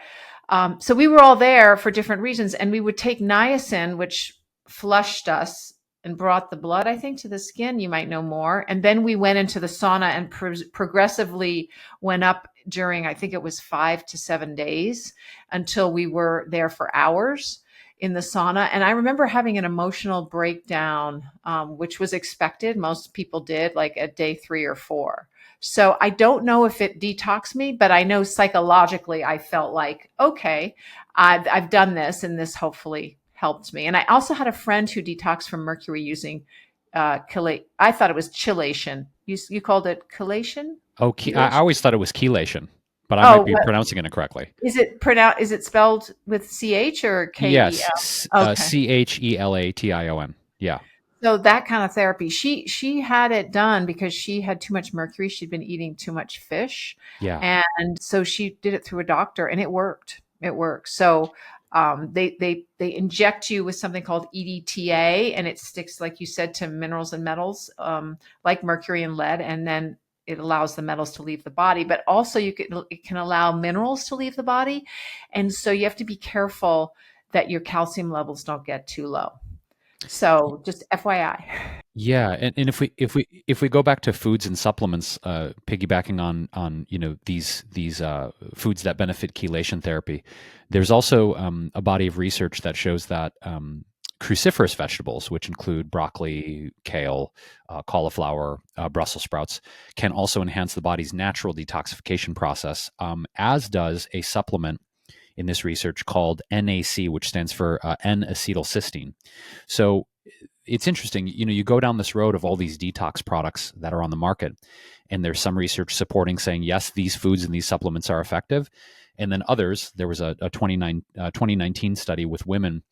so we were all there for different reasons, and we would take niacin, which flushed us and brought the blood, I think, to the skin. You might know more. And then we went into the sauna and progressively went up during, I think it was 5 to 7 days until we were there for hours in the sauna. And I remember having an emotional breakdown, which was expected. Most people did, like at day 3 or 4. So I don't know if it detoxed me, but I know psychologically I felt like, okay, I've done this, and this hopefully helped me. And I also had a friend who detoxed from mercury using I thought it was chelation. You called it chelation?
Oh, I
Chelation?
always thought it was chelation, but I might
Oh,
be pronouncing it incorrectly.
is it pronounced? Is it spelled with CH or
Yes,
KEL? Okay.
Chelation. Yeah.
So that kind of therapy, she had it done because she had too much mercury. She'd been eating too much fish,
Yeah.
and so she did it through a doctor, and it worked. It worked. So they inject you with something called EDTA, and it sticks, like you said, to minerals and metals, like mercury and lead, and then it allows the metals to leave the body. But also, it can allow minerals to leave the body, and so you have to be careful that your calcium levels don't get too low. So just FYI.
Yeah, and if we go back to foods and supplements, piggybacking on these foods that benefit chelation therapy, there's also a body of research that shows that cruciferous vegetables, which include broccoli, kale, cauliflower, Brussels sprouts, can also enhance the body's natural detoxification process, as does a supplement in this research called NAC, which stands for N-acetylcysteine. So it's interesting, you go down this road of all these detox products that are on the market, and there's some research supporting saying, yes, these foods and these supplements are effective. And then others, there was a 2019 study with women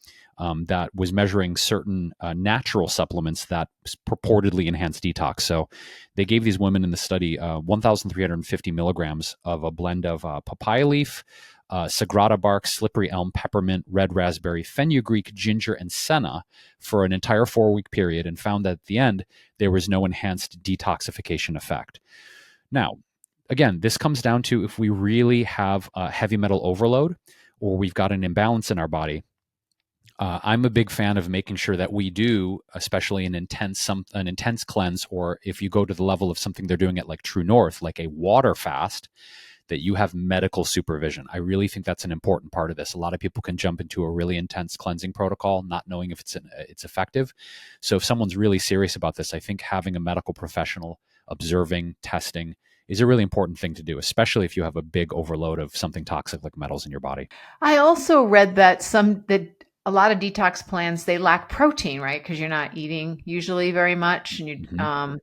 that was measuring certain natural supplements that purportedly enhance detox. So they gave these women in the study 1,350 milligrams of a blend of papaya leaf, sagrada bark, slippery elm, peppermint, red raspberry, fenugreek, ginger, and senna for an entire 4-week period, and found that at the end, there was no enhanced detoxification effect. Now, again, this comes down to if we really have a heavy metal overload or we've got an imbalance in our body. I'm a big fan of making sure that we do, especially an intense cleanse, or if you go to the level of something they're doing at like True North, like a water fast, that you have medical supervision. I really think that's an important part of this. A lot of people can jump into a really intense cleansing protocol, not knowing if it's effective. So if someone's really serious about this, I think having a medical professional observing, testing is a really important thing to do, especially if you have a big overload of something toxic like metals in your body.
I also read that a lot of detox plans, they lack protein, right? Because you're not eating usually very much,
Mm-hmm.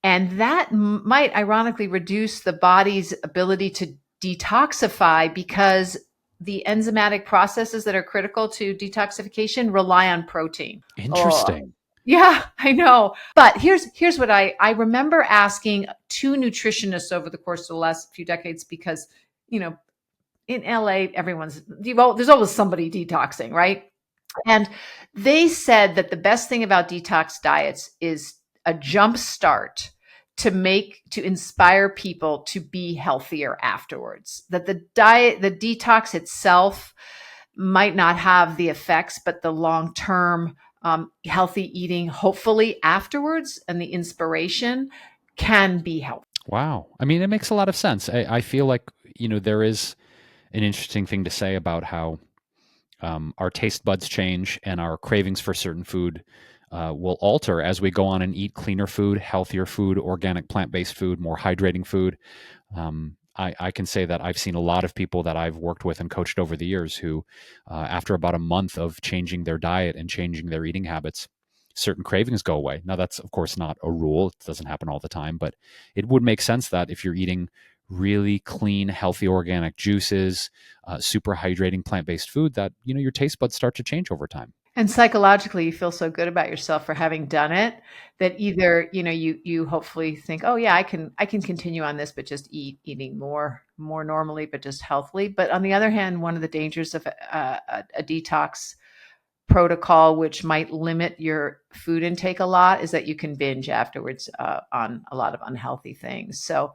and that might ironically reduce the body's ability to detoxify because the enzymatic processes that are critical to detoxification rely on protein. Oh,
Interesting.
yeah, I know. But here's what I remember asking 2 nutritionists over the course of the last few decades, because, you know, in LA, there's always somebody detoxing, right? And they said that the best thing about detox diets is a jump start to inspire people to be healthier afterwards. That the detox itself might not have the effects, but the long term healthy eating, hopefully afterwards, and the inspiration can be helpful.
Wow. I mean, it makes a lot of sense. I feel like, there is an interesting thing to say about how our taste buds change and our cravings for certain food will alter as we go on and eat cleaner food, healthier food, organic plant-based food, more hydrating food. I can say that I've seen a lot of people that I've worked with and coached over the years who, after about a month of changing their diet and changing their eating habits, certain cravings go away. Now, that's, of course, not a rule. It doesn't happen all the time, but it would make sense that if you're eating really clean, healthy, organic juices, super hydrating plant-based food, that, your taste buds start to change over time.
And psychologically, you feel so good about yourself for having done it that either, you hopefully think, oh yeah, I can continue on this, but just eating more normally, but just healthily. But on the other hand, one of the dangers of a detox protocol, which might limit your food intake a lot, is that you can binge afterwards on a lot of unhealthy things. So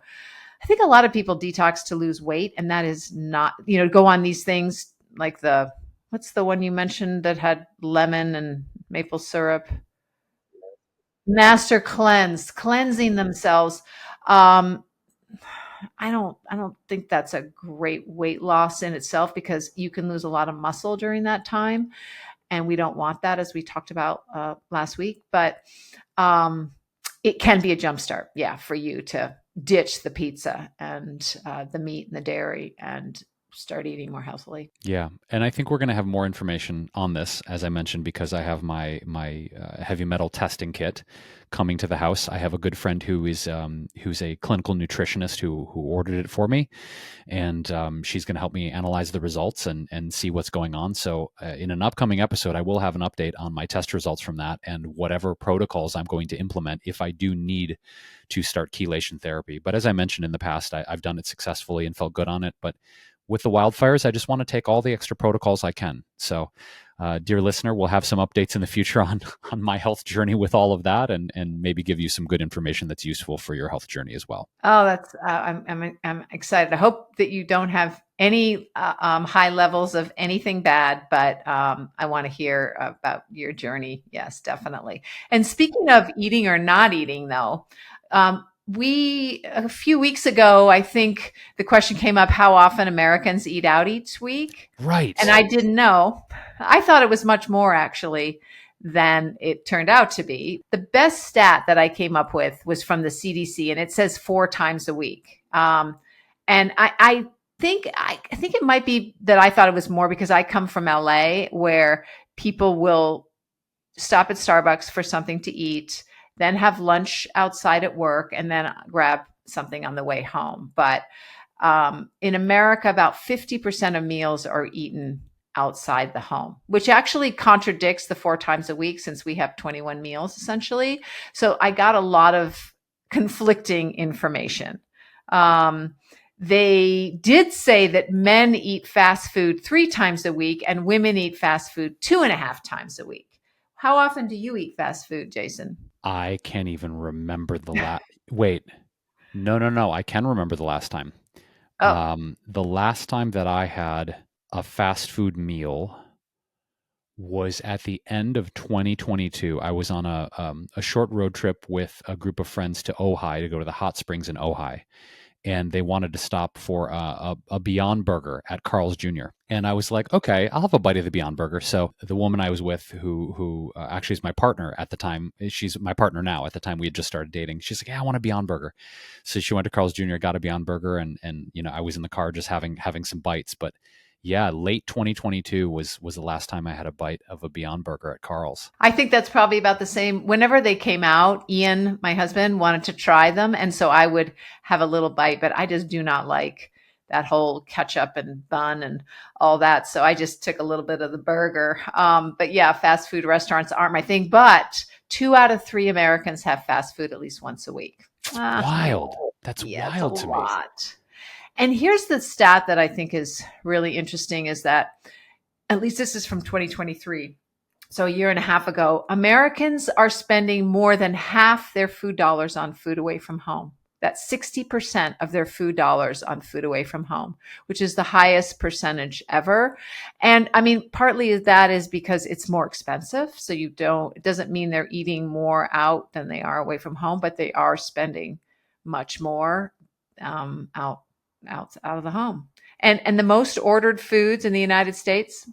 I think a lot of people detox to lose weight, and that is not, go on these things like what's the one you mentioned that had lemon and maple syrup? master cleansing themselves. Um, I don't think that's a great weight loss in itself because you can lose a lot of muscle during that time, and we don't want that, as we talked about last week. But um, it can be a jump start, yeah, for you to ditch the pizza and the meat and the dairy and start eating more healthily.
Yeah, and I think we're going to have more information on this, as I mentioned, because I have my heavy metal testing kit coming to the house. I have a good friend who's a clinical nutritionist who ordered it for me, and she's going to help me analyze the results and see what's going on. So in an upcoming episode, I will have an update on my test results from that and whatever protocols I'm going to implement if I do need to start chelation therapy. But as I mentioned in the past, I've done it successfully and felt good on it. But with the wildfires, I just want to take all the extra protocols I can. So, dear listener, we'll have some updates in the future on my health journey with all of that, and maybe give you some good information that's useful for your health journey as well.
Oh, that's I'm excited. I hope that you don't have any high levels of anything bad, but I want to hear about your journey. Yes, definitely. And speaking of eating or not eating, though, we a few weeks ago, I think the question came up how often Americans eat out each week, and
Right.
I didn't know. I thought it was much more actually than it turned out to be. The best stat that I came up with was from the CDC, and it says 4 times a week. And I think it might be that I thought it was more because I come from LA, where people will stop at Starbucks for something to eat, then have lunch outside at work, and then grab something on the way home. But in America, about 50% of meals are eaten outside the home, which actually contradicts the 4 times a week since we have 21 meals essentially. So I got a lot of conflicting information. Um, they did say that men eat fast food 3 times a week and women eat fast food 2.5 times a week. How often do you eat fast food, Jason?
I can't even remember the last. Wait, no, no, no. I can remember the last time.
Oh,
The last time that I had a fast food meal was at the end of 2022. I was on a short road trip with a group of friends to Ojai to go to the hot springs in Ojai, and they wanted to stop for a Beyond Burger at Carl's Jr. And I was like, okay, I'll have a bite of the Beyond Burger. So the woman I was with, who actually is my partner at the time, she's my partner now. At the time, we had just started dating. She's like, yeah, I want a Beyond Burger. So she went to Carl's Jr., got a Beyond Burger, and I was in the car just having some bites. But yeah, late 2022 was the last time I had a bite of a Beyond Burger at Carl's.
I think that's probably about the same. Whenever they came out, Ian, my husband, wanted to try them. And so I would have a little bite, but I just do not like that whole ketchup and bun and all that. So I just took a little bit of the burger. But yeah, fast food restaurants aren't my thing. But 2 out of 3 Americans have fast food at least once a week.
That's
Ah,
wild. That's
yeah, it's a
wild to me.
lot. And here's the stat that I think is really interesting is that, at least this is from 2023, so a year and a half ago, Americans are spending more than half their food dollars on food away from home. That's 60% of their food dollars on food away from home, which is the highest percentage ever. And I mean, partly that is because it's more expensive. So it doesn't mean they're eating more out than they are away from home, but they are spending much more out out of the home. And the most ordered foods in the United States,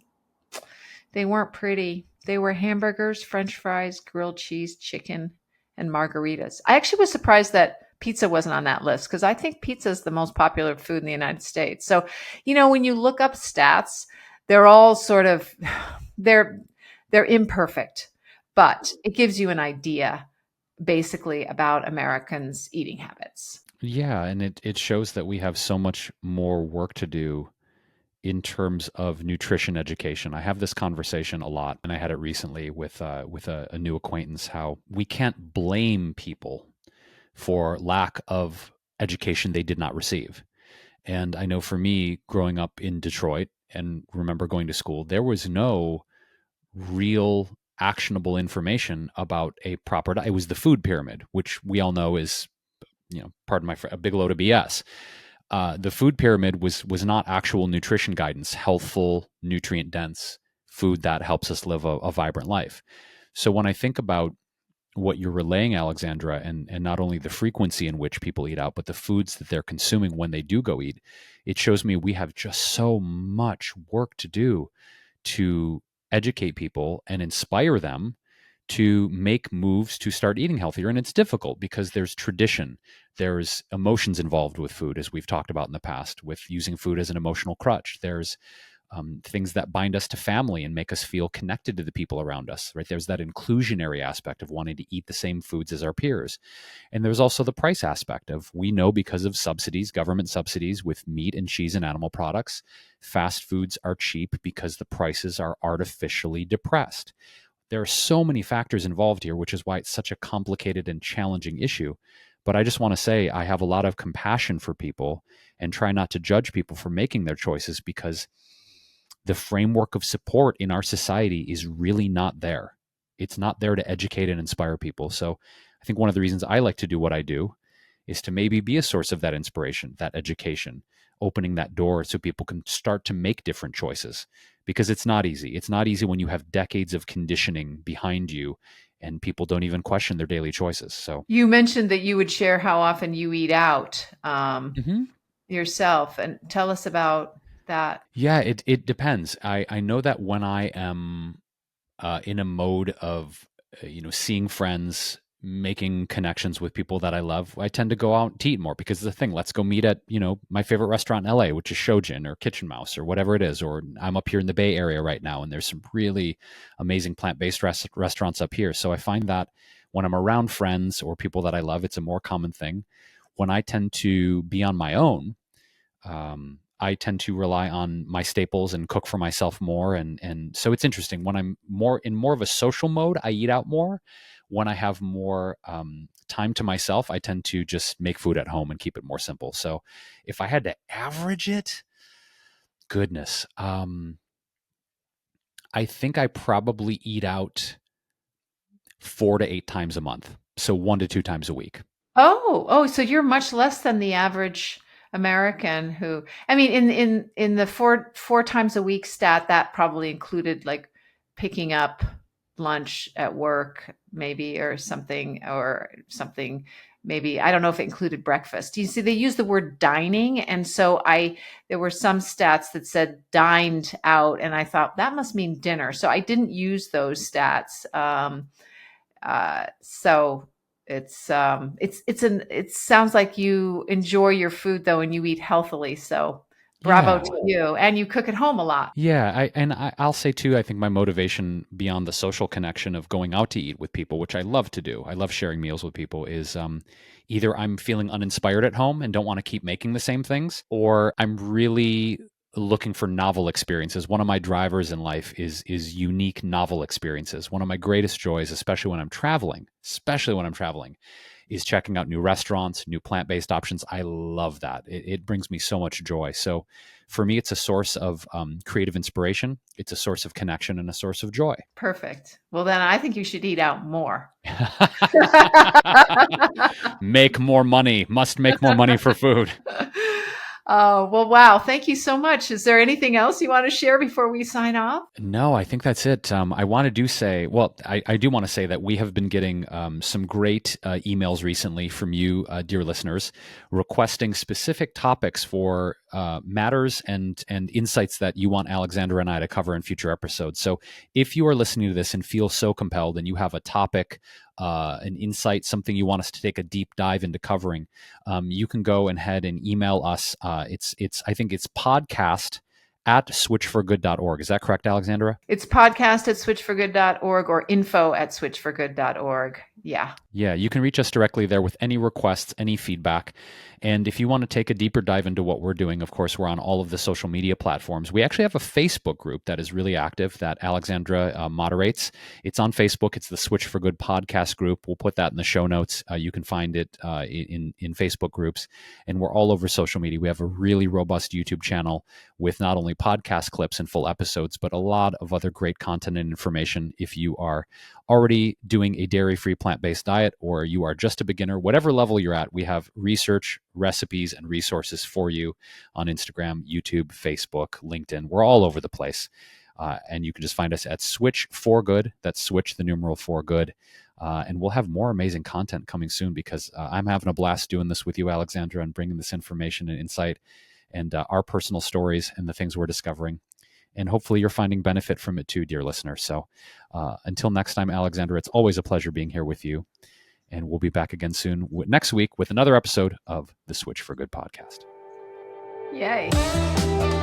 they weren't pretty. They were hamburgers, french fries, grilled cheese, chicken, and margaritas. I actually was surprised that pizza wasn't on that list because I think pizza is the most popular food in the United States. So, when you look up stats, they're all sort of they're they're imperfect, but it gives you an idea basically about Americans' eating habits.
Yeah, and it shows that we have so much more work to do in terms of nutrition education. I have this conversation a lot, and I had it recently with a new acquaintance. How we can't blame people for lack of education they did not receive. And I know for me, growing up in Detroit and remember going to school, there was no real actionable information about a proper diet. It was the food pyramid, which we all know is, pardon my a big load of BS. The food pyramid was not actual nutrition guidance, healthful, nutrient dense food that helps us live a vibrant life. So when I think about what you're relaying, Alexandra, and not only the frequency in which people eat out, but the foods that they're consuming when they do go eat, it shows me we have just so much work to do to educate people and inspire them to make moves to start eating healthier. And it's difficult because there's tradition, there's emotions involved with food, as we've talked about in the past, with using food as an emotional crutch. There's things that bind us to family and make us feel connected to the people around us, right? There's that inclusionary aspect of wanting to eat the same foods as our peers. And there's also the price aspect of, we know because of subsidies, government subsidies with meat and cheese and animal products, fast foods are cheap because the prices are artificially depressed. There are so many factors involved here, which is why it's such a complicated and challenging issue. But I just want to say I have a lot of compassion for people and try not to judge people for making their choices, because the framework of support in our society is really not there. It's not there to educate and inspire people. So I think one of the reasons I like to do what I do is to maybe be a source of that inspiration, that education, opening that door so people can start to make different choices, because it's not easy. It's not easy when you have decades of conditioning behind you and people don't even question their daily choices. So
You mentioned that you would share how often you eat out
Mhm.
yourself, and tell us about that.
Yeah, it depends. I know that when I am in a mode of seeing friends, making connections with people that I love, I tend to go out to eat more, because the thing, let's go meet at my favorite restaurant in LA, which is Shojin or Kitchen Mouse or whatever it is. Or I'm up here in the Bay Area right now, and there's some really amazing plant-based restaurants up here. So I find that when I'm around friends or people that I love, it's a more common thing. When I tend to be on my own, I tend to rely on my staples and cook for myself more. And so it's interesting. When I'm more of a social mode, I eat out more. When I have more time to myself, I tend to just make food at home and keep it more simple. So if I had to average it, goodness, I think I probably eat out 4 to 8 times a month. So 1 to 2 times a week.
Oh, so you're much less than the average American who, I mean, in the four times a week stat, that probably included like picking up lunch at work, maybe, or something, maybe. I don't know if it included breakfast. You see, they use the word dining, and so there were some stats that said dined out, and I thought that must mean dinner. So I didn't use those stats. So it sounds like you enjoy your food though, and you eat healthily. So bravo
Yeah.
to you. And you cook at home a lot.
Yeah, I'll say too, I think my motivation beyond the social connection of going out to eat with people, which I love to do, I love sharing meals with people, is either I'm feeling uninspired at home and don't want to keep making the same things, or I'm really looking for novel experiences. One of my drivers in life is unique, novel experiences. One of my greatest joys, especially when I'm traveling, is checking out new restaurants, new plant-based options. I love that. It brings me so much joy. So for me, it's a source of creative inspiration. It's a source of connection and a source of joy.
Perfect. Well, then I think you should eat out more.
Make more money. Must make more money for food.
Oh, well, wow. Thank you so much. Is there anything else you want to share before we sign off?
No, I think that's it. I I do want to say that we have been getting some great emails recently from you, dear listeners, requesting specific topics for matters and insights that you want Alexandra and I to cover in future episodes. So if you are listening to this and feel so compelled and you have a topic, an insight, something you want us to take a deep dive into covering, you can go ahead and email us. I think it's podcast@switchforgood.org. Is that correct, Alexandra?
It's podcast@switchforgood.org or info@switchforgood.org. Yeah.
Yeah, you can reach us directly there with any requests, any feedback. And if you want to take a deeper dive into what we're doing, of course, we're on all of the social media platforms. We actually have a Facebook group that is really active that Alexandra moderates. It's on Facebook. It's the Switch for Good podcast group. We'll put that in the show notes. You can find it in Facebook groups. And we're all over social media. We have a really robust YouTube channel with not only podcast clips and full episodes, but a lot of other great content and information if you are already doing a dairy-free plant-based diet, or you are just a beginner, whatever level you're at, we have research, recipes, and resources for you on Instagram, YouTube, Facebook, LinkedIn. We're all over the place. And you can just find us at Switch for Good. That's Switch, the numeral for good. And we'll have more amazing content coming soon because I'm having a blast doing this with you, Alexandra, and bringing this information and insight and our personal stories and the things we're discovering. And hopefully you're finding benefit from it too, dear listener. So until next time, Alexandra, it's always a pleasure being here with you. And we'll be back again soon next week with another episode of the Switch for Good podcast.
Yay.